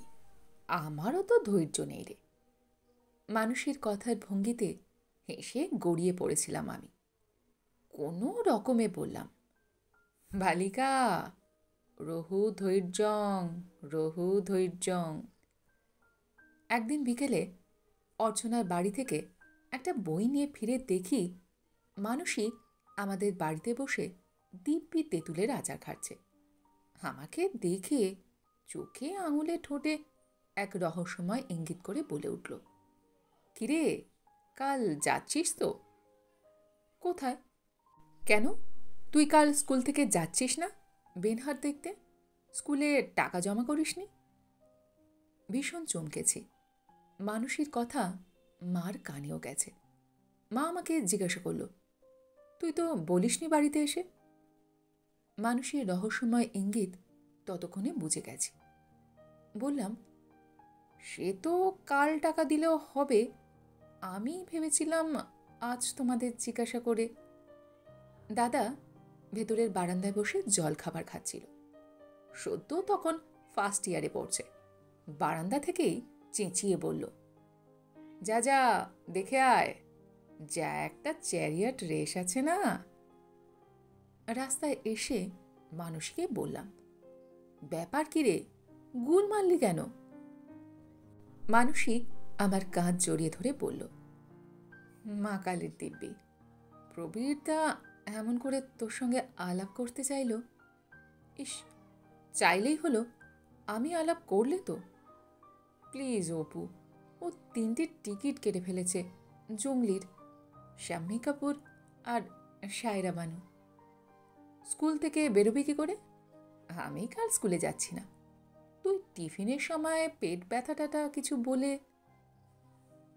আমারও তো ধৈর্য নেই রে। মানুষের কথার ভঙ্গিতে হেসে গড়িয়ে পড়েছিলাম আমি। কোনো রকমে বললাম, বালিকা, রহু ধৈর্যং, রহু ধৈর্যং। একদিন বিকেলে অর্চনার বাড়ি থেকে একটা বই নিয়ে ফিরে দেখি মানুষই আমাদের বাড়িতে বসে দিব্যি তেঁতুলের আচার খাচ্ছে। আমাকে দেখে চোখে আঙুলে ঠোঁটে এক রহস্যময় ইঙ্গিত করে বলে উঠল, কিরে, কাল যাচ্ছিস তো? কোথায়? কেন, তুই কাল স্কুল থেকে যাচ্ছিস না বেনহার দেখতে? স্কুলে টাকা জমা করিসনি? ভীষণ চমকেছি। মানুষের কথা মার কানেও গেছে। মা আমাকে জিজ্ঞাসা করল, তুই তো বলিসনি বাড়িতে এসে? মানুষের রহস্যময় ইঙ্গিত ততক্ষণে বুঝে গেছি। বললাম, সে তো কাল টাকা দিলেও হবে, আমি ভেবেছিলাম আজ তোমাদের জিজ্ঞাসা করে। দাদা ভেতরের বারান্দায় বসে জল খাবার খাচ্ছিল। সদ্য তখন ফার্স্ট ইয়ারে পড়ছে। বারান্দা থেকেই চেঁচিয়ে বলল, যা যা দেখে আয়, যা একটা চ্যারিয়ট রেস আছে না। রাস্তায় এসে মানুষকে বললাম, ব্যাপার কি রে, গুল মারলি কেন? মানুষই আমার কাঁধ জড়িয়ে ধরে বলল, মা কালীর দিব্যি, প্রবীরদা এমন করে তোর সঙ্গে আলাপ করতে চাইল। ইস, চাইলেই হলো, আমি আলাপ করলে তো। প্লিজ অপু, ও 3টে টিকিট কেটে ফেলেছে জঙ্গলির, শাম্মী কাপুর আর সায়রা বানু। স্কুল থেকে বেরোবি কি করে? আমি কাল স্কুলে যাচ্ছি না। তুই টিফিনের সময় পেট ব্যথা টাথা কিছু বলে।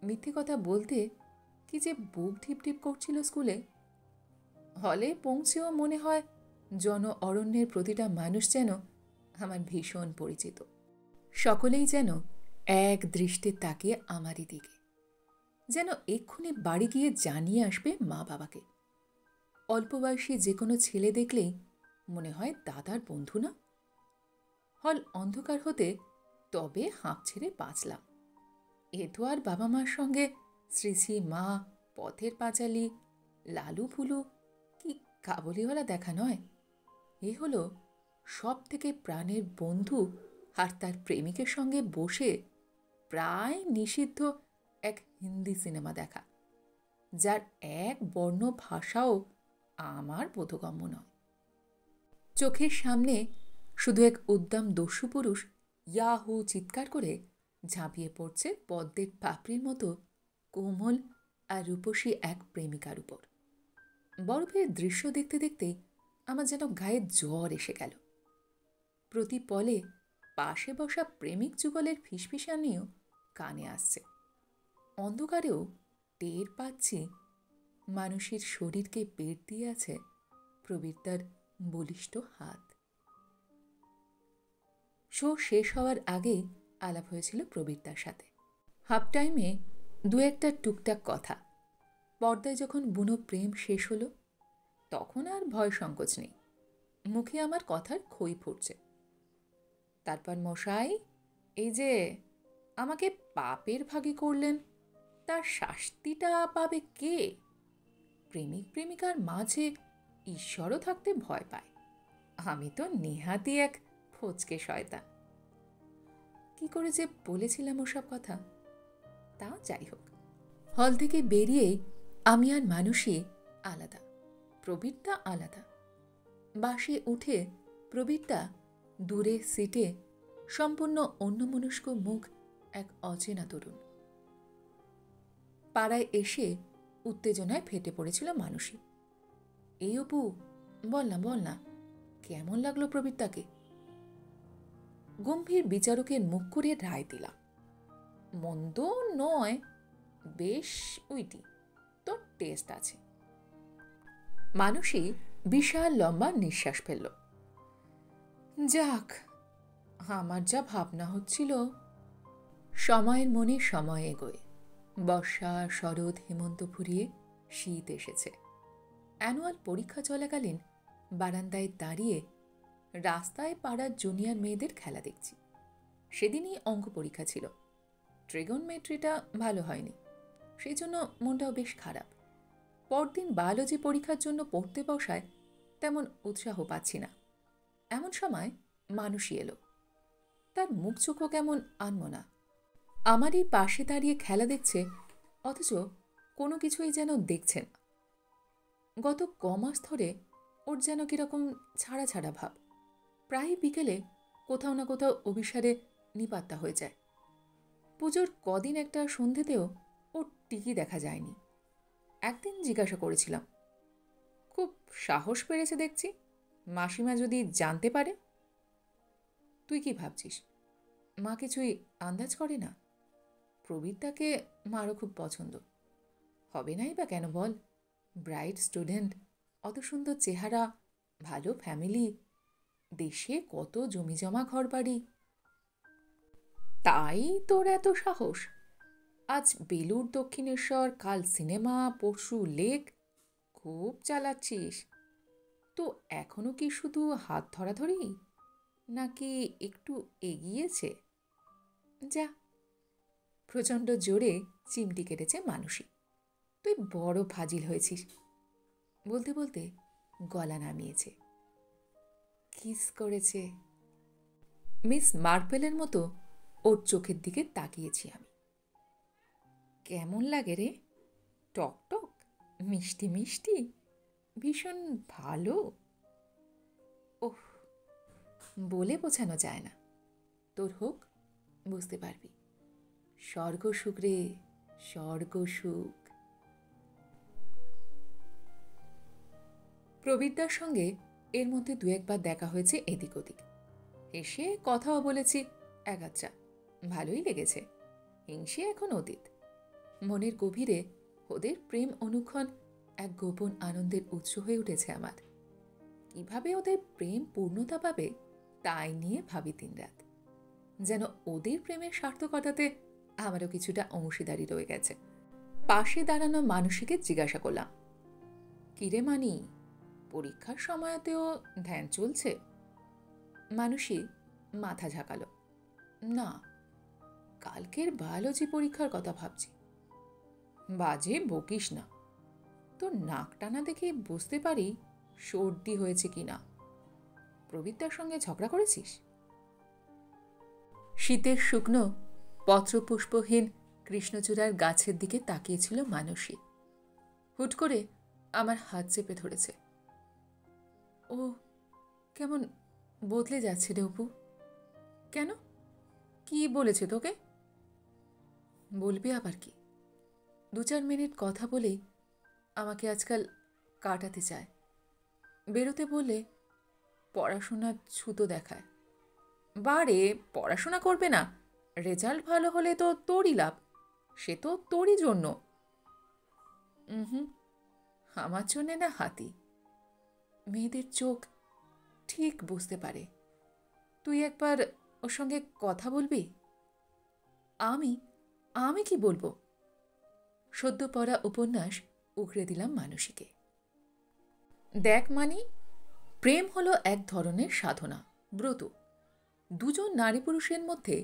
মিথ্যে কথা বলতে কি যে বুক ঢিপ ঢিপ করছিল স্কুলে। হলে পৌঁছেও মনে হয় জন অরণ্যের প্রতিটা মানুষ যেন আমার ভীষণ পরিচিত। সকলেই যেন এক দৃষ্টে তাকিয়ে আমারই দিকে, যেন এক্ষুনি বাড়ি গিয়ে জানিয়ে আসবে মা বাবাকে। অল্প বয়সী যে কোনো ছেলে দেখলেই মনে হয় দাদার বন্ধু না। হল অন্ধকার হতে তবে হাঁপ ছেড়ে বাঁচলাম। এ তো আর বাবা মার সঙ্গে শ্রী শ্রী মা, পথের পাঁচালী, লালু ফুলু কি কাবুলিওয়ালা দেখা নয়। এ হলো সব থেকে প্রাণের বন্ধু আর তার প্রেমিকের সঙ্গে বসে প্রায় নিষিদ্ধ এক হিন্দি সিনেমা দেখা, যার এক বর্ণ ভাষাও আমার বোধগম্য নয়। চোখের সামনে শুধু এক উদ্দাম দস্যু পুরুষ ইয়াহু চিৎকার করে ঝাঁপিয়ে পড়ছে পদ্মের পাপড়ির মতো কোমল আর রূপসী এক প্রেমিকার উপর। বরফের দৃশ্য দেখতে দেখতে আমার যেন গায়ে জ্বর এসে গেল। প্রতি পলে পাশে বসা প্রেমিক যুগলের ফিসফিসানিও কানে আসছে। অন্ধকারেও টের পাচ্ছি মানুষের শরীরকে পেট দিয়ে আছে প্রবীরদার বলিষ্ঠ হাত। শো শেষ হওয়ার আগেই আলাপ হয়েছিল প্রবীরদার সাথে। হাফ টাইমে দু একটা টুকটাক কথা। পর্দায় যখন বুনো প্রেম শেষ হলো তখন আর ভয় সংকোচ নেই, মুখে আমার কথার খই ফুটছে। তারপর মশাই, এই যে আমাকে পাপের ভাগী করলেন, তার শাস্তিটা পাবে কে? প্রেমিক প্রেমিকার মাঝে ঈশ্বরও থাকতে ভয় পায়। আমি তো নেহাতি এক ফচকে শয়তান। কি করে যে বলেছিলাম ওসব কথা, তা যাই হোক। হল থেকে বেরিয়েই আমি আর মানুষই আলাদা, প্রবীরদা আলাদা। বাসে উঠে প্রবীরদা দূরে সিটে, সম্পূর্ণ অন্যমনস্ক মুখ এক অচেনা তরুণ। পাড়ায় এসে উত্তেজনায় ফেটে পড়েছিল মানুষই। এই অপু, বল না, কেমন লাগলো প্রবীরদাকে? গম্ভীর বিচারকের মুখ করে রায় দিলাম, মন্দ নয়, বেশ উইটি, তোর টেস্ট আছে। মানুষই বিশাল লম্বা নিঃশ্বাস ফেলল। যাক, আমার যা ভাবনা হচ্ছিল। সময়ের মনে সময় এগোয়। বর্ষা, শরৎ, হেমন্ত ফুরিয়ে শীত এসেছে। অ্যানুয়াল পরীক্ষা চলাকালীন বারান্দায় দাঁড়িয়ে রাস্তায় পাড়ার জুনিয়র মেয়েদের খেলা দেখছি। সেদিনই অঙ্ক পরীক্ষা ছিল। ট্রিগনমেট্রিটা ভালো হয়নি, সেই জন্য মনটাও বেশ খারাপ। পরদিন বায়োলজি পরীক্ষার জন্য পড়তে বসায় তেমন উৎসাহ পাচ্ছি না। এমন সময় মানুষই এলো। তার মুখ চোখও কেমন আনমনা। আমারই পাশে দাঁড়িয়ে খেলা দেখছে, অথচ কোনো কিছুই যেন দেখছে না। গত কমাস ধরে ওর যেন কীরকম ছাড়া ছাড়া ভাব। প্রায় বিকেলে কোথাও না কোথাও অভিসারে নিপাত্তা হয়ে যায়। পুজোর কদিন একটা সন্ধেতেও ওর টিকি দেখা যায়নি। একদিন জিজ্ঞাসা করেছিলাম, খুব সাহস পেরেছে দেখছি, মাসিমা যদি জানতে পারে। তুই কি ভাবছিস, মা কিছুই আন্দাজ করে না? প্রবীরদাকে মারও খুব পছন্দ, হবে নাই বা কেন বল? ব্রাইট স্টুডেন্ট, অত সুন্দর চেহারা, ভালো ফ্যামিলি, দেশে কত জমিজমা ঘরবাড়ি। তাই তোর এত সাহস? আজ বেলুড় দক্ষিণেশ্বর, কাল সিনেমা, পরশু লেক, খুব চালাচ্ছিস। তো এখনো কি শুধু হাত ধরাধরি, নাকি একটু এগিয়েছে? যা। প্রচণ্ড জোরে চিমটি কেটেছে মানুষই। তুই বড় ফাজিল হয়েছিস। বলতে বলতে গলা নামিয়েছে। কিস করেছে। মিস মার্পেলের মতো ওর চোখের দিকে তাকিয়েছি আমি। কেমন লাগে রে? টক টক, মিষ্টি মিষ্টি, ভীষণ ভালো। ওহ, বলে বোঝানো যায় না। তোর হোক, বুঝতে পারবি। স্বর্গ সুখ রে, স্বর্গ সুখ। প্রবীরদার সঙ্গে এর মধ্যে দু একবার দেখা হয়েছে এদিক ওদিক। এসে কথাও বলেছি এক আচ্ছা, ভালোই লেগেছে। হিংসে এখন অতীত। মনের গভীরে ওদের প্রেম অনুক্ষণ এক গোপন আনন্দের উৎস হয়ে উঠেছে আমার। কিভাবে ওদের প্রেম পূর্ণতা পাবে তাই নিয়ে ভাবি দিনরাত। যেন ওদের প্রেমের সার্থকতাতে আমারও কিছুটা অংশীদারি রয়ে গেছে। পাশে দাঁড়ানো মানসীকে জিজ্ঞাসা করলাম, কিরে মানি, পরীক্ষার সময়তেও ধ্যান চলছে? মানুষই মাথা ঝাঁকালো, না, কালকের বায়োলজি পরীক্ষার কথা ভাবছি। বাজে বকিস না, তোর নাক টানা দেখে বুঝতে পারি সর্দি হয়েছে কিনা। প্রবীরদার সঙ্গে ঝগড়া করেছিস? শীতের শুকনো পত্রপুষ্পহীন কৃষ্ণচূড়ার গাছের দিকে তাকিয়েছিল মানসী। হুট করে আমার হাত চেপে ধরেছে। ও কেমন বদলে যাচ্ছে রে অপু। কেন, কি বলেছে তোকে? বলবি আবার কি? 2-4 মিনিট কথা বলেই আমাকে আজকাল কাটাতে চায়। বেরোতে বললে পড়াশোনার ছুতো দেখায়। বারে, পড়াশোনা করবে না? রেজাল্ট ভালো হলে তো তোরই লাভ, সে তো তোরই জন্য। হুম, আমার জন্যে না হাতি। মেয়েদের চোখ ঠিক বুঝতে পারে। তুই একবার ওর সঙ্গে কথা বলবি? আমি আমি কি বলবো? সদ্য পড়া উপন্যাস উগড়ে দিলাম মানসীকে। দেখ মানি, প্রেম হলো এক ধরনের সাধনা, ব্রত। দুজন নারী পুরুষের মধ্যে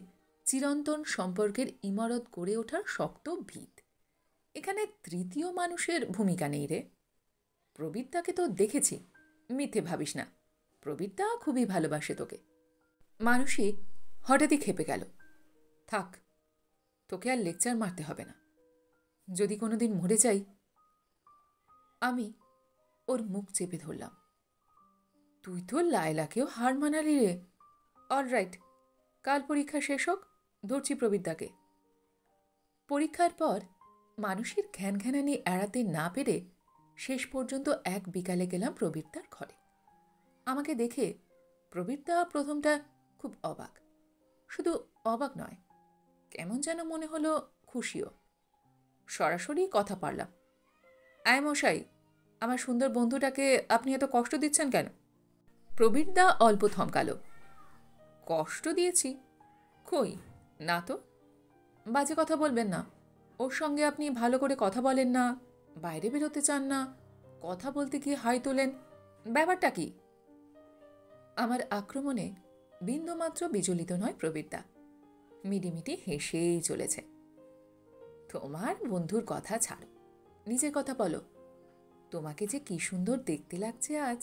চিরন্তন সম্পর্কের ইমারত গড়ে ওঠার শক্ত ভিত। এখানে তৃতীয় মানুষের ভূমিকা নেই রে। প্রবীরদাকে তো দেখেছি, মিথ্যে ভাবিস না। প্রবীরদা খুবই ভালোবাসে তোকে। মানসী হঠাৎই খেপে গেল। থাক, তোকে আর লেকচার মারতে হবে না। যদি কোনোদিন মরে যাই। আমি ওর মুখ চেপে ধরলাম। তুই তো লায়লাকেও হার মানালি রে। অলরাইট, কাল পরীক্ষা শেষ হোক, ধরছি প্রবীরদাকে। পরীক্ষার পর মানুষের ঘ্যানঘ্যানানি এড়াতে না পেরে শেষ পর্যন্ত এক বিকালে গেলাম প্রবীরদার ঘরে। আমাকে দেখে প্রবীরদা প্রথমটা খুব অবাক। শুধু অবাক নয়, কেমন যেন মনে হলো খুশিও। সরাসরি কথা পারলাম। আয় মশাই, আমার সুন্দর বন্ধুটাকে আপনি এত কষ্ট দিচ্ছেন কেন? প্রবীরদা অল্প থমকালো। কষ্ট দিয়েছি? কই না তো। বাজে কথা বলবেন না। ওর সঙ্গে আপনি ভালো করে কথা বলেন না, বাইরে বেরোতে চান না, কথা বলতে গিয়ে হাই তোলেন, ব্যাপারটা কি? আমার আক্রমণে বিন্দুমাত্র বিচলিত নয় প্রবীরদা। মিটিমিটি হেসেই চলেছে। তোমার বন্ধুর কথা ছাড়ো, নিজের কথা বলো। তোমাকে যে কি সুন্দর দেখতে লাগছে আজ।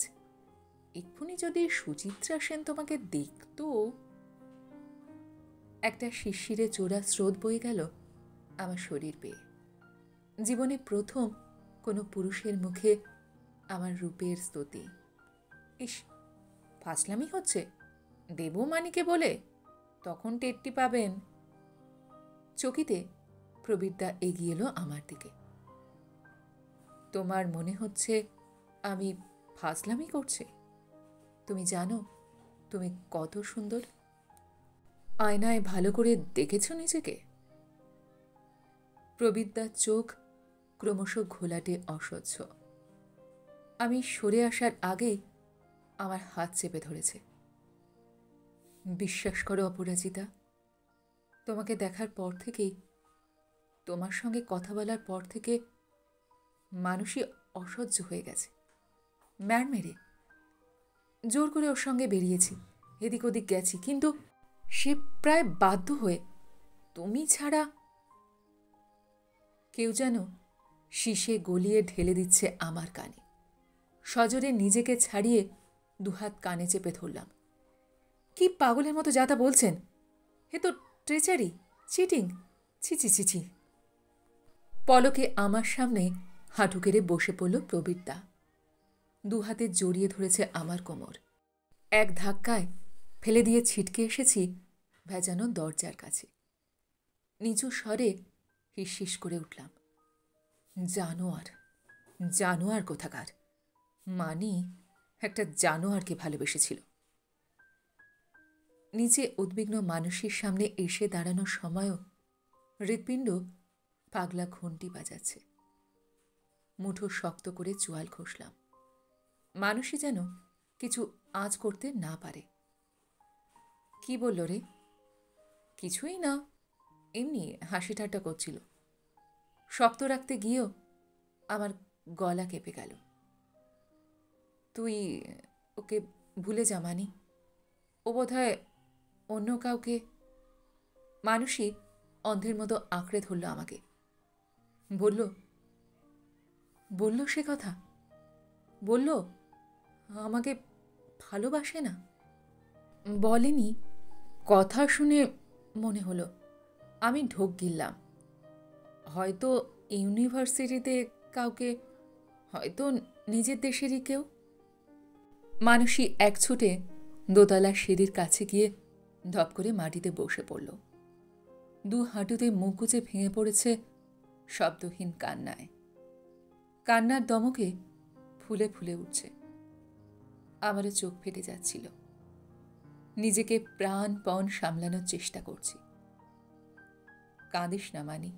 এক্ষুনি যদি সুচিত্রা সেন তোমাকে দেখতো। একটা শিরশিরে চোরা স্রোত বয়ে গেল আমার শরীর বেয়ে। জীবনে প্রথম কোনো পুরুষের মুখে আমার রূপের স্তুতি। ইস, ফাজলামি হচ্ছে, দেব মানিকে বলে, তখন টেরটি পাবেন। চকিতে প্রবীরদা এগিয়ে এলো আমার দিকে। তোমার মনে হচ্ছে আমি ফাজলামি করছি? তুমি জানো তুমি কত সুন্দর? আয়নায় ভালো করে দেখেছ নিজেকে? প্রবীরদার চোখ ক্রমশ ঘোলাটে অসহ্য। আমি সরে আসার আগেই আমার হাত চেপে ধরেছে। বিশ্বাস করো অপরাজিতা, তোমাকে দেখার পর থেকেই, তোমার সঙ্গে কথা বলার পর থেকে মানুষই অসহ্য হয়ে গেছে। ম্যার মেরে জোর করে ওর সঙ্গে বেরিয়েছি, এদিক ওদিক গেছি, কিন্তু সে প্রায় বাধ্য হয়ে তুমি ছাড়া। কেউ যেন শীষে গলিয়ে ঢেলে দিচ্ছে আমার কানে। সজোরে নিজেকে ছাড়িয়ে দুহাত কানে চেপে ধরলাম। কি পাগলের মতো যা তা বলছেন? এ তো ট্রেচারি, চিটিং, ছিচি ছিচি। পলকে আমার সামনে হাঁটু কেড়ে বসে পড়ল প্রবীরদা। দুহাতে জড়িয়ে ধরেছে আমার কোমর। এক ধাক্কায় ফেলে দিয়ে ছিটকে এসেছি ভেজানো দরজার কাছে। নিচু স্বরে হিসহিস করে উঠলাম, জানোয়ার, জানোয়ার কোথাকার। মানি একটা জানোয়ারকে ভালোবেসেছিল। নিচে উদ্বিগ্ন মানুষের সামনে এসে দাঁড়ানোর সময়ও হৃৎপিণ্ড পাগলা ঘণ্টি বাজাচ্ছে। মুঠো শক্ত করে চোয়াল ঘষলাম। মানুষই যেন কিছু আঁচ করতে না পারে। কি বলল রে? কিছুই না, এমনি হাসি ঠাট্টা করছিল। শক্ত রাখতে গিয়েও আমার গলা কেঁপে গেল। তুই ওকে ভুলে যা মানি, ও বোধহয় অন্য কাউকে। মানুষই অন্ধের মতো আঁকড়ে ধরল আমাকে। বলল, বলল সে কথা, বলল আমাকে ভালোবাসে না। বলেনি, কথা শুনে মনে হলো আমি ঢোক গিললাম। হয়তো ইউনিভার্সিটিতে কাউকে, হয়তো নিজের দেশেরই কেউ। মানুষই এক ছুটে দোতলা সিঁড়ির কাছে গিয়ে ধপ করে মাটিতে বসে পড়ল। দু হাঁটুতে মুখ গুজে ভেঙে পড়েছে শব্দহীন কান্নায়। কান্নার দমকে ফুলে ফুলে উঠছে। আমারও চোখ ফেটে যাচ্ছিল। নিজেকে প্রাণপণ সামলানোর চেষ্টা করছি। কাঁদিস না মানি,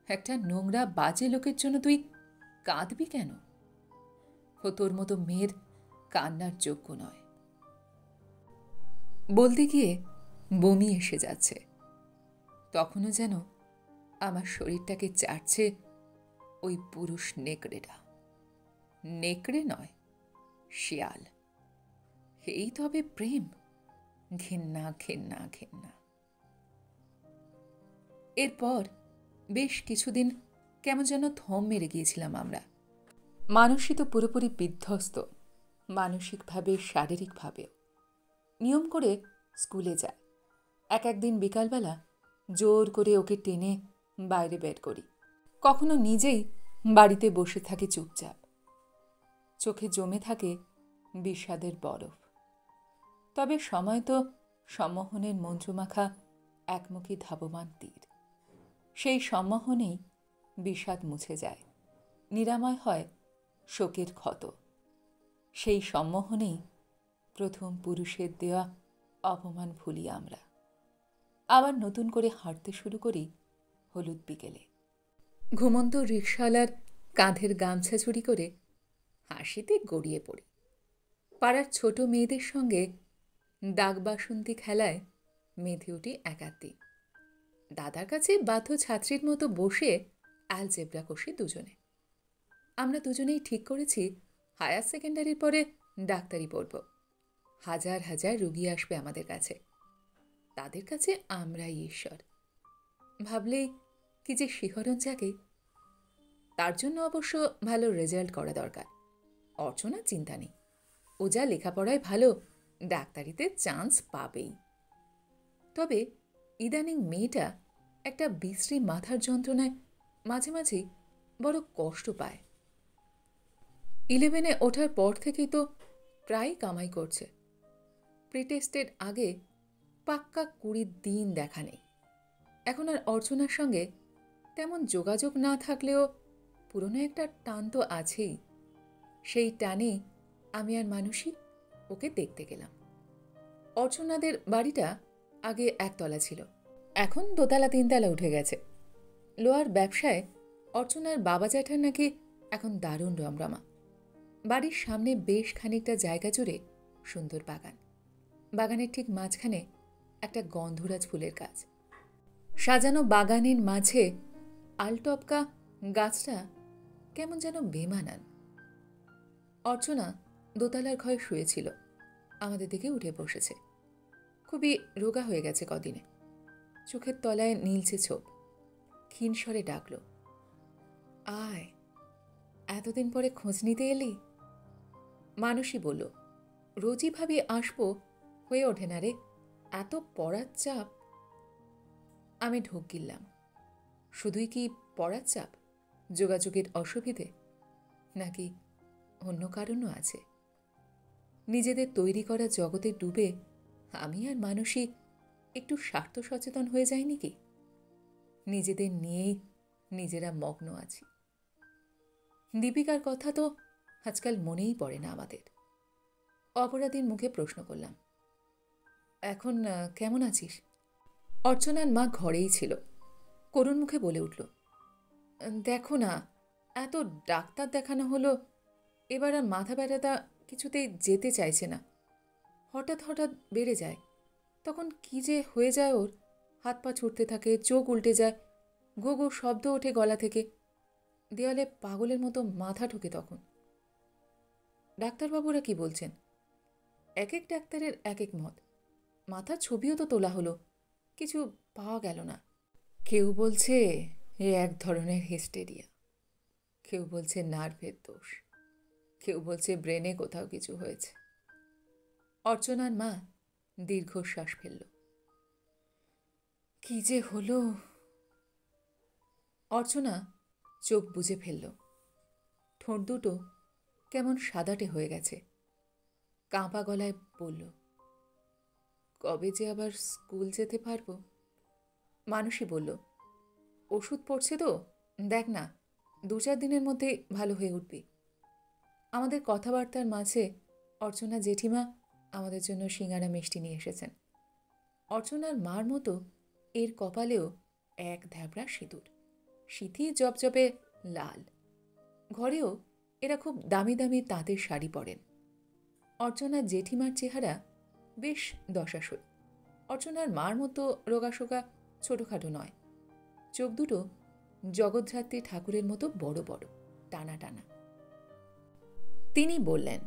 একটা নোংরা বাজে লোকের জন্য তুই কাঁদবি কেন? ও তোর মতো মেয়ের কান্নার যোগ্য নয়। বলতে গিয়ে বমি এসে যাচ্ছে। তখনও যেন আমার শরীরটাকে চাটছে ওই পুরুষ নেকড়েটা। নেকড়ে নয়, শিয়াল। এই তবে প্রেম! ঘেন্না ঘেন্না ঘেন্না। এরপর বেশ কিছুদিন কেমন যেন থম মেরে গিয়েছিলাম আমরা। মানুষই তো পুরোপুরি বিধ্বস্ত, মানসিকভাবে শারীরিকভাবেও। নিয়ম করে স্কুলে যায়। এক একদিন বিকালবেলা জোর করে ওকে টেনে বাইরে বের করি। কখনো নিজেই বাড়িতে বসে থাকি চুপচাপ। চোখে জমে থাকে বিষাদের বরফ। তবে সময় তো সম্মোহনের মঞ্জুমাখা একমুখী ধাবমান তীর। সেই সম্মোহনেই বিষাদ মুছে যায়, নিরাময় হয় শোকের ক্ষত। সেই সম্মোহনেই প্রথম পুরুষের দেওয়া অপমান ভুলি আমরা। আবার নতুন করে হাঁটতে শুরু করি হলুদ বিকেলে। ঘুমন্ত রিকশাওয়ালার কাঁধের গামছা চুরি করে হাসিতে গড়িয়ে পড়ি। পাড়ার ছোট মেয়েদের সঙ্গে দাগবাসন্তী খেলায় মেধে উঠি একাত্তি। দাদার কাছে বাধ্য ছাত্রীর মতো বসে অ্যালজেব্রা কষি দুজনে। আমরা দুজনেই ঠিক করেছি হায়ার সেকেন্ডারির পরে ডাক্তারি পড়ব। হাজার হাজার রুগী আসবে আমাদের কাছে, তাদের কাছে আমরাই ঈশ্বর। ভাবলেই কি যে শিহরণ জাগে। তার জন্য অবশ্য ভালো রেজাল্ট করা দরকার। অর্চনার চিন্তা নেই, ও যা লেখাপড়ায় ভালো, ডাক্তারিতে চান্স পাবেই। তবে ইদানিং মেয়েটা একটা বিশ্রী মাথার যন্ত্রণায় মাঝে মাঝেই বড় কষ্ট পায়। 11-এ ওঠার পর থেকেই তো প্রায় কামাই করছে। প্রিটেস্টের আগে পাক্কা 20 দিন দেখা নেই। এখন আর অর্চনার সঙ্গে তেমন যোগাযোগ না থাকলেও পুরনো একটা টান তো আছেই। সেই টানে আমি আর মানুষই ওকে দেখতে গেলাম। অর্চনাদের বাড়িটা আগে একতলা ছিল, এখন দোতলা 3তলা উঠে গেছে। লোহার ব্যবসায় অর্চনার বাবা জ্যাঠার নাকি এখন দারুণ রমরমা। বাড়ির সামনে বেশ খানিকটা জায়গা জুড়ে সুন্দর বাগান। বাগানের ঠিক মাঝখানে একটা গন্ধরাজ ফুলের গাছ। সাজানো বাগানের মাঝে আলটপকা গাছটা কেমন যেন বেমানান। অর্চনা দোতলার ঘরে শুয়েছিল, আমাদের দিকে উঠে বসেছে। খুবই রোগা হয়ে গেছে কদিনে। চোখের তলায় নীলছে ছোপ। ক্ষীণ স্বরে ডাকল, আয়, এতদিন পরে খোঁজ নিতে এলি? মানুষই বলল, রোজই ভাবি আসবো, হয়ে ওঠে না রে, এত পড়ার চাপ। আমি ঢোক গিললাম। শুধুই কি পড়ার চাপ, যোগাযোগের অসুবিধে, নাকি অন্য কারণও আছে? নিজেদের তৈরি করা জগতে ডুবে আমি আর মানুষই একটু স্বার্থ সচেতন হয়ে যায়নি কি? নিজেদের নিয়েই নিজেরা মগ্ন আছি। দীপিকার কথা তো আজকাল মনেই পড়ে না আমাদের। অপরাধীর মুখে প্রশ্ন করলাম, এখন কেমন আছিস? অর্চনার মা ঘরেই ছিল। করুণ মুখে বলে উঠল, দেখো না, এত ডাক্তার দেখানো হলো, এবার আর মাথা ব্যথাটা কিছুতেই যেতে চাইছে না। হঠাৎ হঠাৎ বেড়ে যায়, তখন কি যে হয়ে যায় ওর। হাত পা ছুটতে থাকে, চোখ উল্টে যায়, গো গো শব্দ ওঠে গলা থেকে, দেওয়ালে পাগলের মতো মাথা ঠোকে তখন। ডাক্তারবাবুরা কি বলছেন? এক এক ডাক্তারের এক এক মত। মাথার ছবিও তো তোলা হলো, কিছু পাওয়া গেল না। কেউ বলছে এ এক ধরনের হিস্টেরিয়া, কেউ বলছে নার্ভের দোষ, কেউ বলছে ব্রেনে কোথাও কিছু হয়েছে। অর্চনার মা দীর্ঘশ্বাস ফেলল। কি যে হলো! অর্চনা চোখ বুজে ফেলল। ঠোঁট দুটো কেমন সাদাটে হয়ে গেছে। কাঁপা গলায় বলল, কবে যে আবার স্কুল যেতে পারবো? মানুষই বলল, ওষুধ পড়ছে তো, দেখ না, 2-4 দিনের মধ্যেই ভালো হয়ে উঠবি। আমাদের কথাবার্তার মাঝে অর্চনা জেঠিমা আমাদের জন্য সিঙ্গারা মিষ্টি নিয়ে এসেছেন। অর্চনার মার মতো এর কপালেও এক ধ্যাবড়া সিঁদুর, সিঁথি জপজপে লাল। ঘরেও এরা খুব দামি দামি তাঁতের শাড়ি পরেন। অর্চনার জেঠিমার চেহারা বেশ দশাসই। অর্চনার মার মতো রোগাশোকা ছোটোখাটো নয়। চোখ দুটো জগদ্ধাত্রী ঠাকুরের মতো বড় বড়, টানা টানা। তিনি বললেন,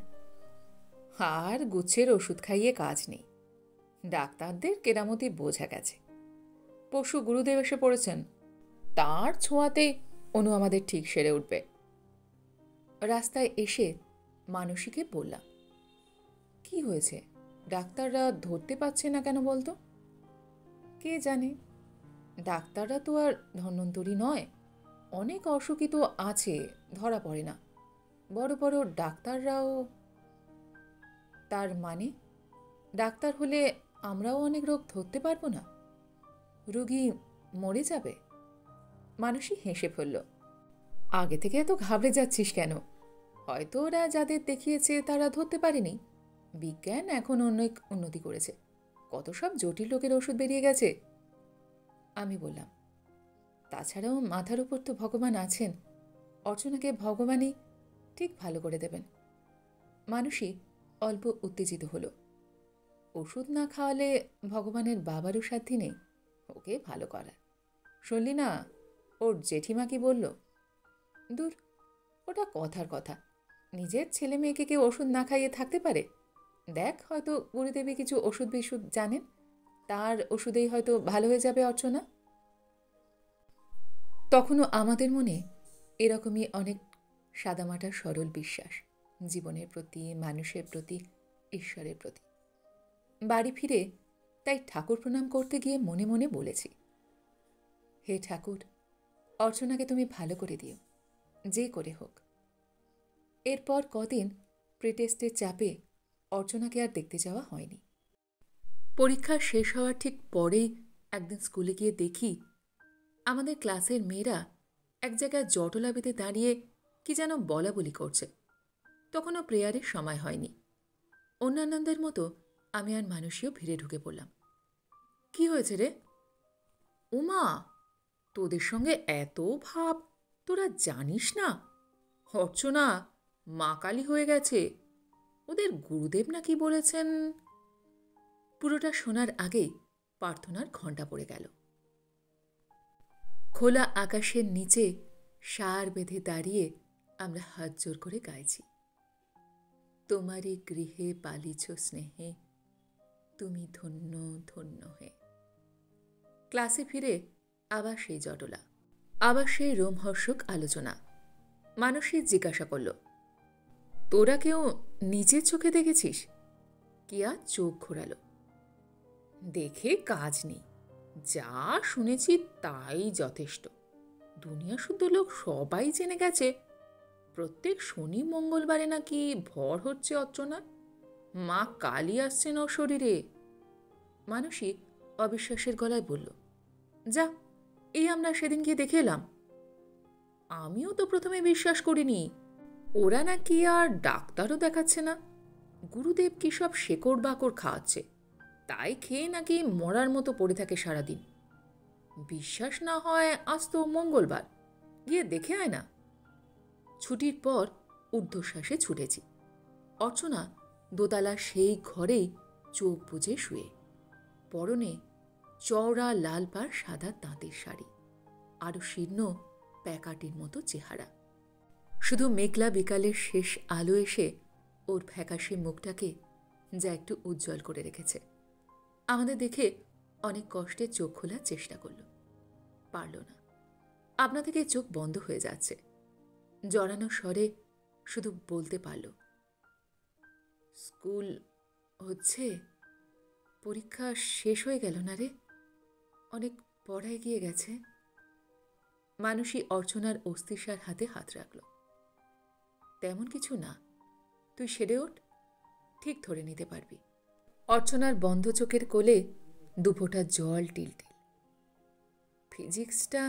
আর গুচ্ছের ওষুধ খাইয়ে কাজ নেই, ডাক্তারদের কেরামতি বোঝা গেছে। পরশু গুরুদেব এসে পড়েছেন, তার ছোঁয়াতেই অনু আমাদের ঠিক সেরে উঠবে। রাস্তায় এসে মানসীকে বললাম, কি হয়েছে, ডাক্তাররা ধরতে পারছে না কেন বলতো? কে জানে, ডাক্তাররা তো আর ধন্বন্তরী নয়, অনেক অসুখই তো আছে, ধরা পড়ে না। বড় বড় ডাক্তাররাও। তার মানে ডাক্তার হলে আমরাও অনেক রোগ ধরতে পারবো না? রোগী মরে যাবে? মানুষই হেসে ফেলল। আগে থেকে এত ঘাবড়ে যাচ্ছিস কেন? হয়তো ওরা যাদের দেখিয়েছে তারা ধরতে পারেনি। বিজ্ঞান এখন অনেক উন্নতি করেছে, কত সব জটিল রোগের ওষুধ বেরিয়ে গেছে। আমি বললাম, তাছাড়াও মাথার উপর তো ভগবান আছেন, অর্চনাকে ভগবানই ঠিক ভালো করে দেবেন। মানুষই অল্প উত্তেজিত হলো। ওষুধ না খাওয়ালে ভগবানের বাবারও সাধ্যি নেই ওকে ভালো করার। শুনলি না ওর জেঠিমা কি বলল? দূর, ওটা কথার কথা। নিজের ছেলে মেয়েকে কেউ ওষুধ না খাইয়ে থাকতে পারে? দেখ, হয়তো গুরুদেবী কিছু ওষুধ বিষুধ জানেন, তার ওষুধেই হয়তো ভালো হয়ে যাবে অর্চনা। তখনও আমাদের মনে এরকমই অনেক সাদামাটা সরল বিশ্বাস, জীবনের প্রতি, মানুষের প্রতি, ঈশ্বরের প্রতি। বাড়ি ফিরে তাই ঠাকুর প্রণাম করতে গিয়ে মনে মনে বলেছি, হে ঠাকুর, অর্চনাকে তুমি ভালো করে দিও, যে করে হোক। এরপর কদিন প্রিটেস্টের চাপে অর্চনাকে আর দেখতে যাওয়া হয়নি। পরীক্ষা শেষ হওয়ার ঠিক পরেই একদিন স্কুলে গিয়ে দেখি আমাদের ক্লাসের মেয়েরা এক জায়গায় জটলা বেঁধে দাঁড়িয়ে কি যেন বলা বলি করছে। তখনও প্রেয়ারের সময় হয়নি। অন্যান্যদের মতো আমি আর মানুষীও ভিড়ে ঢুকে পড়লাম। কি হয়েছে রে? উমা, তোদের সঙ্গে এত ভাব, তোরা জানিস না অর্চনা মা কালী হয়ে গেছে। ওদের গুরুদেব নাকি বলেছেন। পুরোটা শোনার আগেই প্রার্থনার ঘণ্টা পড়ে গেল। খোলা আকাশের নিচে সার বেঁধে দাঁড়িয়ে আমরা হাত জোর করে গাইছি, তোমারই গৃহে পালিছ স্নেহে, তুমি ধন্য ধন্য হে। ক্লাসে ফিরে আবার সেই জটলা, আবার সেই রোমহর্ষক আলোচনা। মানুষই জিজ্ঞাসা করল, তোরা কেউ নিজের চোখে দেখেছিস? কিয়া চোখ ঘোরালো। দেখে কাজ নেই, যা শুনেছি তাই যথেষ্ট। দুনিয়া শুদ্ধ লোক সবাই জেনে গেছে প্রত্যেক শনি মঙ্গলবারে নাকি ভর হচ্ছে অর্চনার, মা কালী আসছেন ওর শরীরে। মানুষই অবিশ্বাসের গলায় বলল, যা, এই আমরা সেদিন গিয়ে দেখে এলাম। আমিও তো প্রথমে বিশ্বাস করিনি। ওরা নাকি আর ডাক্তারও দেখাচ্ছে না, গুরুদেব কি সব শেকড় বাকড় খাওয়াচ্ছে, তাই খেয়ে নাকি মরার মতো পড়ে থাকে সারাদিন। বিশ্বাস না হয় আজ তো মঙ্গলবার, গিয়ে দেখে আয় না। ছুটির পর ঊর্ধ্বশ্বাসে ছুটেছি। অর্চনা দোতলা সেই ঘরেই চোখ বুজে শুয়ে, পরনে চওড়া লাল পাড় সাদা তাঁতের শাড়ি, আরও শীর্ণ প্যাকাটির মতো চেহারা। শুধু মেঘলা বিকালের শেষ আলো এসে ওর ফ্যাকাশে মুখটাকে যা একটু উজ্জ্বল করে রেখেছে। আমাদের দেখে অনেক কষ্টে চোখ খোলার চেষ্টা করল, পারল না। আপনা থেকে চোখ বন্ধ হয়ে যাচ্ছে। জড়ানো স্বরে শুধু বলতে পারল, স্কুল হচ্ছে? পরীক্ষা শেষ হয়ে গেল না রে? অনেক পড়ায় গিয়ে গেছে। মানুষই অর্চনার অস্থিসার হাতে হাত রাখল। তেমন কিছু না, তুই সেরে ওঠ, ঠিক ধরে নিতে পারবি। অর্চনার বন্ধ চোখের কোলে দুফোঁটা জল টিলটিল। ফিজিক্সটা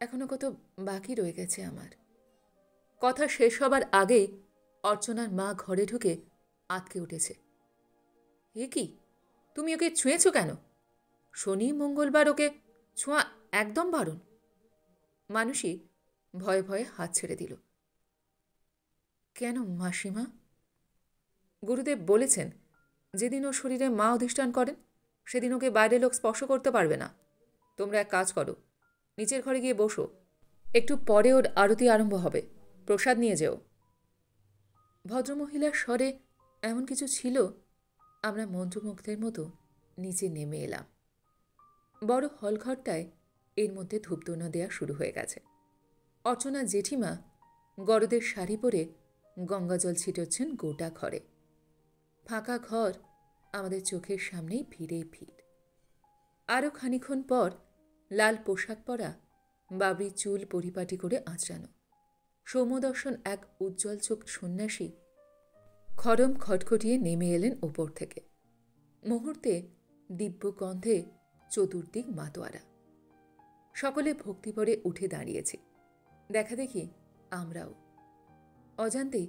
এখনো কত বাকি রয়ে গেছে আমার। কথা শেষ হবার আগেই অর্চনার মা ঘরে ঢুকে আঁতকে উঠেছে। এ কি, তুমি ওকে ছুঁয়েছ কেন? শনি মঙ্গলবার ওকে ছোঁয়া একদম বারণ। মানুষই ভয়ে ভয়ে হাত ছেড়ে দিল। কেন মাসিমা? গুরুদেব বলেছেন যেদিন ওর শরীরে মা অধিষ্ঠান করেন সেদিন ওকে বাইরে লোক স্পর্শ করতে পারবে না। তোমরা এক কাজ করো, নিচের ঘরে গিয়ে বসো, একটু পরে ওর আরতি আরম্ভ হবে, প্রসাদ নিয়ে যেও। ভদ্রমহিলার স্বরে এমন কিছু ছিল, আমরা মন্ত্রমুগ্ধের মতো নিচে নেমে এলাম। বড় হলঘরটায় এর মধ্যে ধূপধুনা দেয়া শুরু হয়ে গেছে। অর্চনা জেঠিমা গরদের শাড়ি পরে গঙ্গাজল ছিটোচ্ছেন গোটা ঘরে। ফাঁকা ঘর, আমাদের চোখের সামনেই ভিড়েই ভিড়। আরও খানিক্ষণ পর লাল পোশাক পরা, বাবরি চুল পরিপাটি করে আঁচড়ানো, সৌম্যদর্শন এক উজ্জ্বল চোখ সন্ন্যাসী খড়ম খটখটিয়ে নেমে এলেন ওপর থেকে। মুহূর্তে দিব্য গন্ধে চতুর্দিক মাতোয়ারা। সকলে ভক্তিভরে উঠে দাঁড়িয়েছি। দেখা দেখি আমরাও। অজান্তেই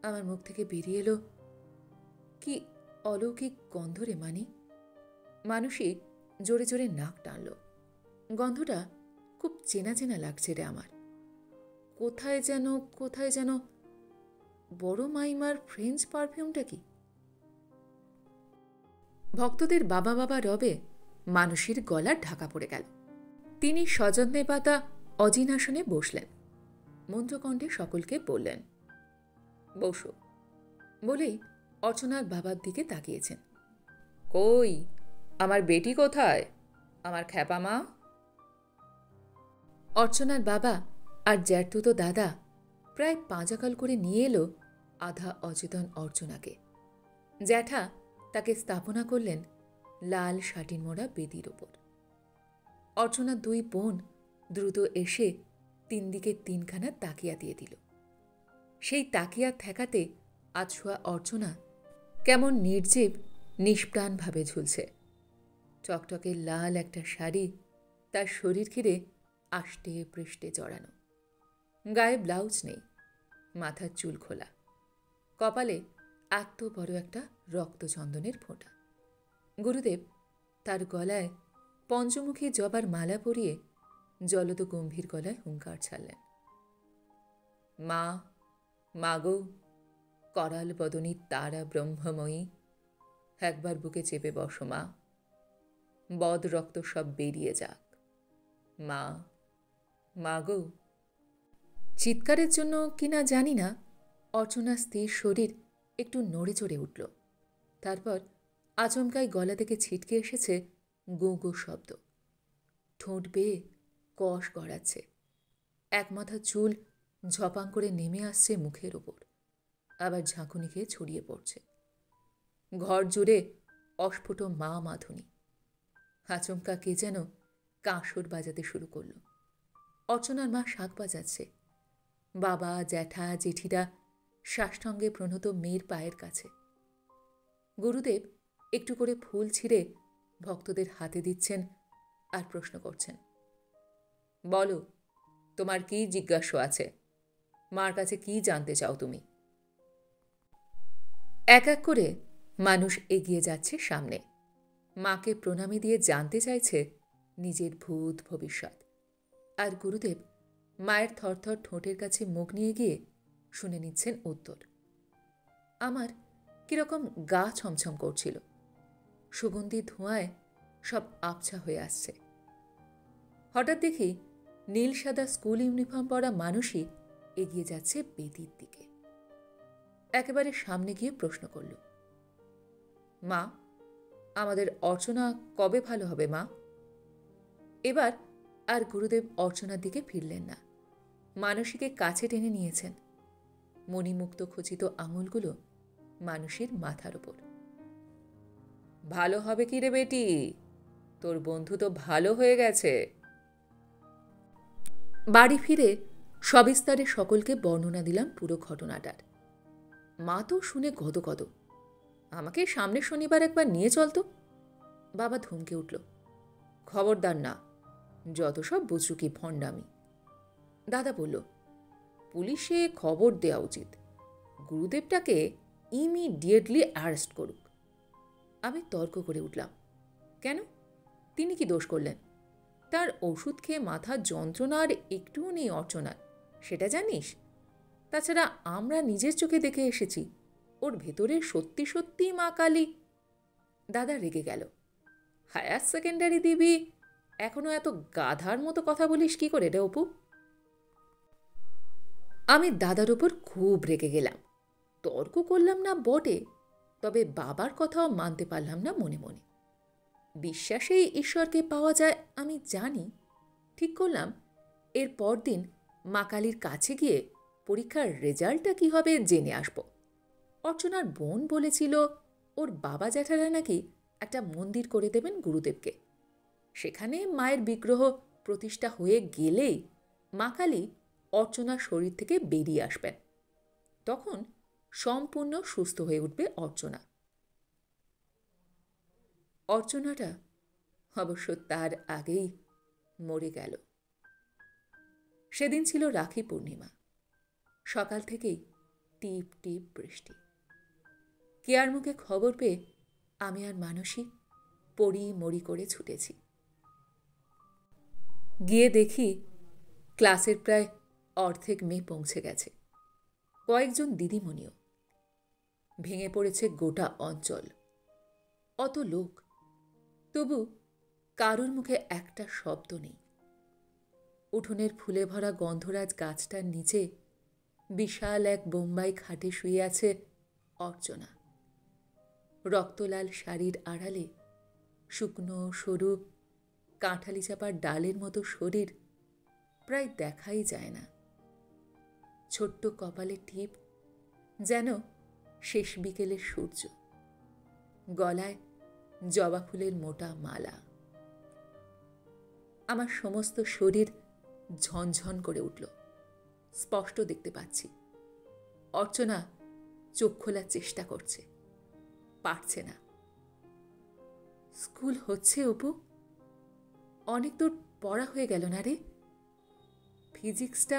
আমার মুখ থেকে বেরিয়ে এলো, কি অলৌকিক গন্ধ রে মানি। মানুষই জোরে জোরে নাক টানল। গন্ধটা খুব চেনা চেনা লাগছে রে আমার। কোথায় যেন বড় মাইমার ফ্রেঞ্চ পারফিউমটা কি? ভক্তদের বাবা বাবা রবে মানুষের গলার ঢাকা পড়ে গেল। তিনি সযত্নে পাতা অজিনাসনে বসলেন। মন্ত্রকণ্ঠে সকলকে বললেন, বসো। বলেই অর্চনার বাবার দিকে তাকিয়েছেন। কই, আমার বেটি কোথায়? আমার খ্যাপা মা? অর্চনার বাবা আর জ্যাঠতুতো দাদা প্রায় পাঁজাকাল করে নিয়ে এলো আধা অচেতন অর্চনাকে। জ্যাঠা তাকে স্থাপনা করলেন লাল শাটিন মোড়া বেদির ওপর। অর্চনার দুই বোন দ্রুত এসে 3 দিকে 3খানা তাকিয়া দিয়ে দিল। সেই তাকিয়া ঠেকাতে আছোয়া অর্চনা কেমন নির্জীব নিষ্প্রাণভাবে ঝুলছে। টকটকে লাল একটা শাড়ি তার শরীর ঘিরে আষ্টে পৃষ্ঠে জড়ানো, গায়ে ব্লাউজ নেই, মাথার চুল খোলা, কপালে এত বড় একটা রক্তচন্দনের ফোঁটা। গুরুদেব তার গলায় পঞ্চমুখী জবার মালা পরিয়ে জলদ গম্ভীর গলায় হুঙ্কার ছাড়লেন, মা, মাগো, করাল বদনী তারা ব্রহ্মময়ী, একবার বুকে চেপে বসো মা, বদ রক্ত সব বেরিয়ে যাক, মা, মাগো। চিৎকারের জন্য কিনা জানি না, অর্চনার স্থির শরীর একটু নড়ে চড়ে উঠল। তারপর আচমকাই গলা থেকে ছিটকে এসেছে গো গো শব্দ। ঠোঁট বেয়ে কষ গড়াচ্ছে, এক মাথা চুল ঝপাং করে নেমে আসছে মুখের ওপর, আবার ঝাঁকুনি খেয়ে ছড়িয়ে পড়ছে। ঘর জুড়ে অস্ফুট মা মাধুনী। আচমকা কে যেন কাঁসর বাজাতে শুরু করল। অর্চনার মা শাঁখ বাজাচ্ছে। বাবা, জ্যাঠা, জেঠিরা সাষ্টাঙ্গে প্রণত মেয়ের পায়ের কাছে। গুরুদেব একটু করে ফুল ছিঁড়ে ভক্তদের হাতে দিচ্ছেন আর প্রশ্ন করছেন, বলো, তোমার কি জিজ্ঞাসা আছে? মার কাছে কি জানতে চাও তুমি? এক এক করে মানুষ এগিয়ে যাচ্ছে সামনে, মাকে প্রণামী দিয়ে জানতে চাইছে নিজের ভূত ভবিষ্যৎ। আর গুরুদেব মায়ের থরথর ঠোঁটের কাছে মুখ নিয়ে গিয়ে শুনে নিচ্ছেন উত্তর। আমার কিরকম গা ছমছম করছিল। সুগন্ধি ধোঁয়ায় সব আবছা হয়ে আসছে। হঠাৎ দেখি নীল সাদা স্কুল ইউনিফর্ম পরা মানুষই এগিয়ে যাচ্ছে বেদির দিকে। একেবারে সামনে গিয়ে প্রশ্ন করল, মা, আমাদের অর্চনা কবে ভালো হবে মা? এবার আর গুরুদেব অর্চনার দিকে ফিরলেন না। মানসীকে কাছে টেনে নিয়েছেন। মণিমুক্ত খচিত আঙুলগুলো মানুষের মাথার ওপর। ভালো হবে কি রে বেটি? তোর বন্ধু তো ভালো হয়ে গেছে। বাড়ি ফিরে সবিস্তারে সকলকে বর্ণনা দিলাম পুরো ঘটনাটার। মা তো শুনে গদগদ। আমাকে সামনের শনিবার একবার নিয়ে চলতো। বাবা ধমকে উঠল, খবরদার না, যত সব বুজরুকি ভণ্ডামি। দাদা বলল, পুলিশে খবর দেওয়া উচিত, গুরুদেবটাকে ইমিডিয়েটলি অ্যারেস্ট করুক। আমি তর্ক করে উঠলাম, কেন? তিনি কি দোষ করলেন? তার ওষুধ খেয়ে মাথার যন্ত্রণার একটুও নেই অর্চনার, সেটা জানিস? তাছাড়া আমরা নিজের চোখে দেখে এসেছি ওর ভেতরে সত্যি সত্যি মা কালী। দাদা রেগে গেল, হায়ার সেকেন্ডারি দিবি, এখনো এত গাধার মতো কথা বলিস কি করে রে অপু? আমি দাদার ওপর খুব রেগে গেলাম। তর্ক করলাম না বটে, তবে বাবার কথাও মানতে পারলাম না মনে মনে। বিশ্বাসেই ঈশ্বরকে পাওয়া যায় আমি জানি। ঠিক করলাম এর পরদিন মা কালীর কাছে গিয়ে পরীক্ষার রেজাল্টটা কী হবে জেনে আসব। অর্চনার বোন বলেছিল ওর বাবা জ্যাঠারা নাকি একটা মন্দির করে দেবেন গুরুদেবকে। সেখানে মায়ের বিগ্রহ প্রতিষ্ঠা হয়ে গেলেই মা কালী অর্চনার শরীর থেকে বেরিয়ে আসবেন। তখন সম্পূর্ণ সুস্থ হয়ে উঠবে অর্চনা। অর্চনাটা অবশ্য তার আগেই মরে গেল। সেদিন ছিল রাখি পূর্ণিমা। সকাল থেকেই টিপ টিপ বৃষ্টি। কেয়ার মুখে খবর পেয়ে আমি আর মানসী পড়ি মরি করে ছুটেছি। গিয়ে দেখি ক্লাসের প্রায় অর্ধেক মেয়ে পৌঁছে গেছে, কয়েকজন দিদিমণিও। ভেঙে পড়েছে গোটা অঞ্চল। অত লোক, তবু কারুর মুখে একটা শব্দ নেই। উঠোনের ফুলে ভরা গন্ধরাজ গাছটার নিচে বিশাল এক বোম্বাই খাটে শুয়ে আছে অর্চনা। রক্তলাল শাড়ির আড়ালে শুকনো সরু কাঁঠালি চাপার ডালের মতো শরীর প্রায় দেখাই যায় না। ছোট্ট কপালে টিপ, যেন শেষ বিকেলের সূর্য। গলায় জবা ফুলের মোটা মালা। আমার সমস্ত শরীর ঝনঝন করে উঠল। স্পষ্ট দেখতে পাচ্ছি অর্চনা চোখ খোলার চেষ্টা করছে, পারছে না। স্কুল হচ্ছে অপু? অনেক দূর পড়া হয়ে গেল না রে? ফিজিক্সটা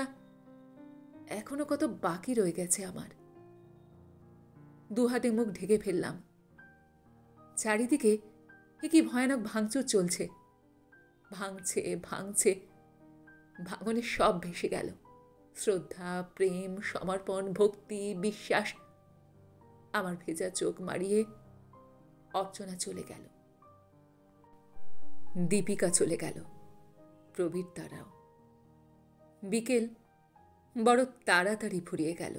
এখনো কত বাকি রয়ে গেছে আমার। দুহাতে মুখ ঢেকে ফেললাম। চারিদিকে কি ভয়ানক ভাঙচুর চলছে। ভাঙছে ভাঙছে, ভাঙনে সব ভেসে গেল। শ্রদ্ধা, প্রেম, সমর্পণ, ভক্তি, বিশ্বাস। আমার ভেজা চোখ মারিয়ে অর্চনা চলে গেল, দীপিকা চলে গেল, প্রবীর তারাও। বিকেল বড় তাড়াতাড়ি ফুরিয়ে গেল।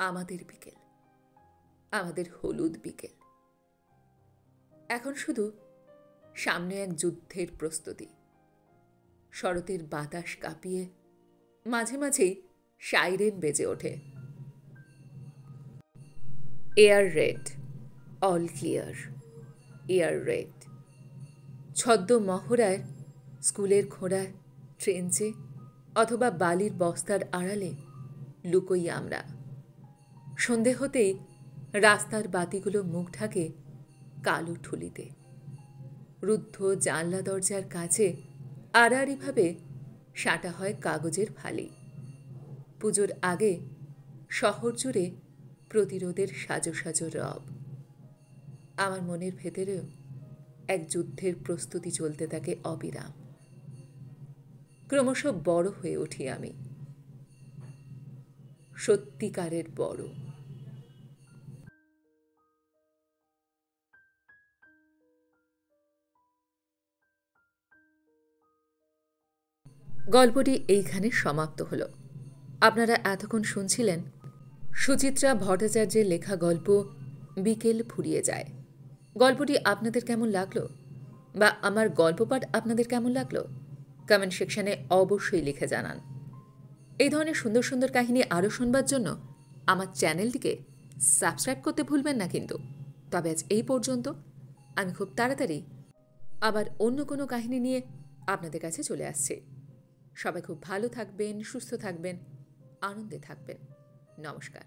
আমাদের বিকেল, আমাদের হলুদ বিকেল। এখন শুধু সামনে এক যুদ্ধের প্রস্তুতি। শরতের বাতাস কাঁপিয়ে মাঝে মাঝেই সাইরেন বেজে ওঠে। Air raid, all clear, air raid. ছদ্ম মহড়ায় স্কুলের ঘোড়ার ট্রেঞ্চে অথবা বালির বস্তার আড়ালে লুকোই আমরা। সন্ধে হতেই রাস্তার বাতিগুলো মুখ ঢাকে কালো ঠুলিতে। রুদ্ধ জানলা দরজার কাছে আড়াআড়িভাবে সাঁটা হয় কাগজের ফালি। পুজোর আগে শহর জুড়ে প্রতিরোধের সাজো সাজো রব। আমার মনের ভেতরেও এক যুদ্ধের প্রস্তুতি চলতে থাকে অবিরাম। ক্রমশ বড় হয়ে উঠি আমি, সত্যিকারের বড়। গল্পটি এইখানে সমাপ্ত হল। আপনারা এতক্ষণ শুনছিলেন সুচিত্রা ভট্টাচার্যের লেখা গল্প বিকেল ফুরিয়ে যায়। গল্পটি আপনাদের কেমন লাগলো, বা আমার গল্পপাঠ আপনাদের কেমন লাগলো, কমেন্ট সেকশনে অবশ্যই লিখে জানান। এই ধরনের সুন্দর সুন্দর কাহিনী আরও শুনবার জন্য আমার চ্যানেলটিকে সাবস্ক্রাইব করতে ভুলবেন না কিন্তু। তবে আজ এই পর্যন্ত। আমি খুব তাড়াতাড়ি আবার অন্য কোনো কাহিনী নিয়ে আপনাদের কাছে চলে আসছি। সবাই খুব ভালো থাকবেন, সুস্থ থাকবেন, আনন্দে থাকবেন। নমস্কার।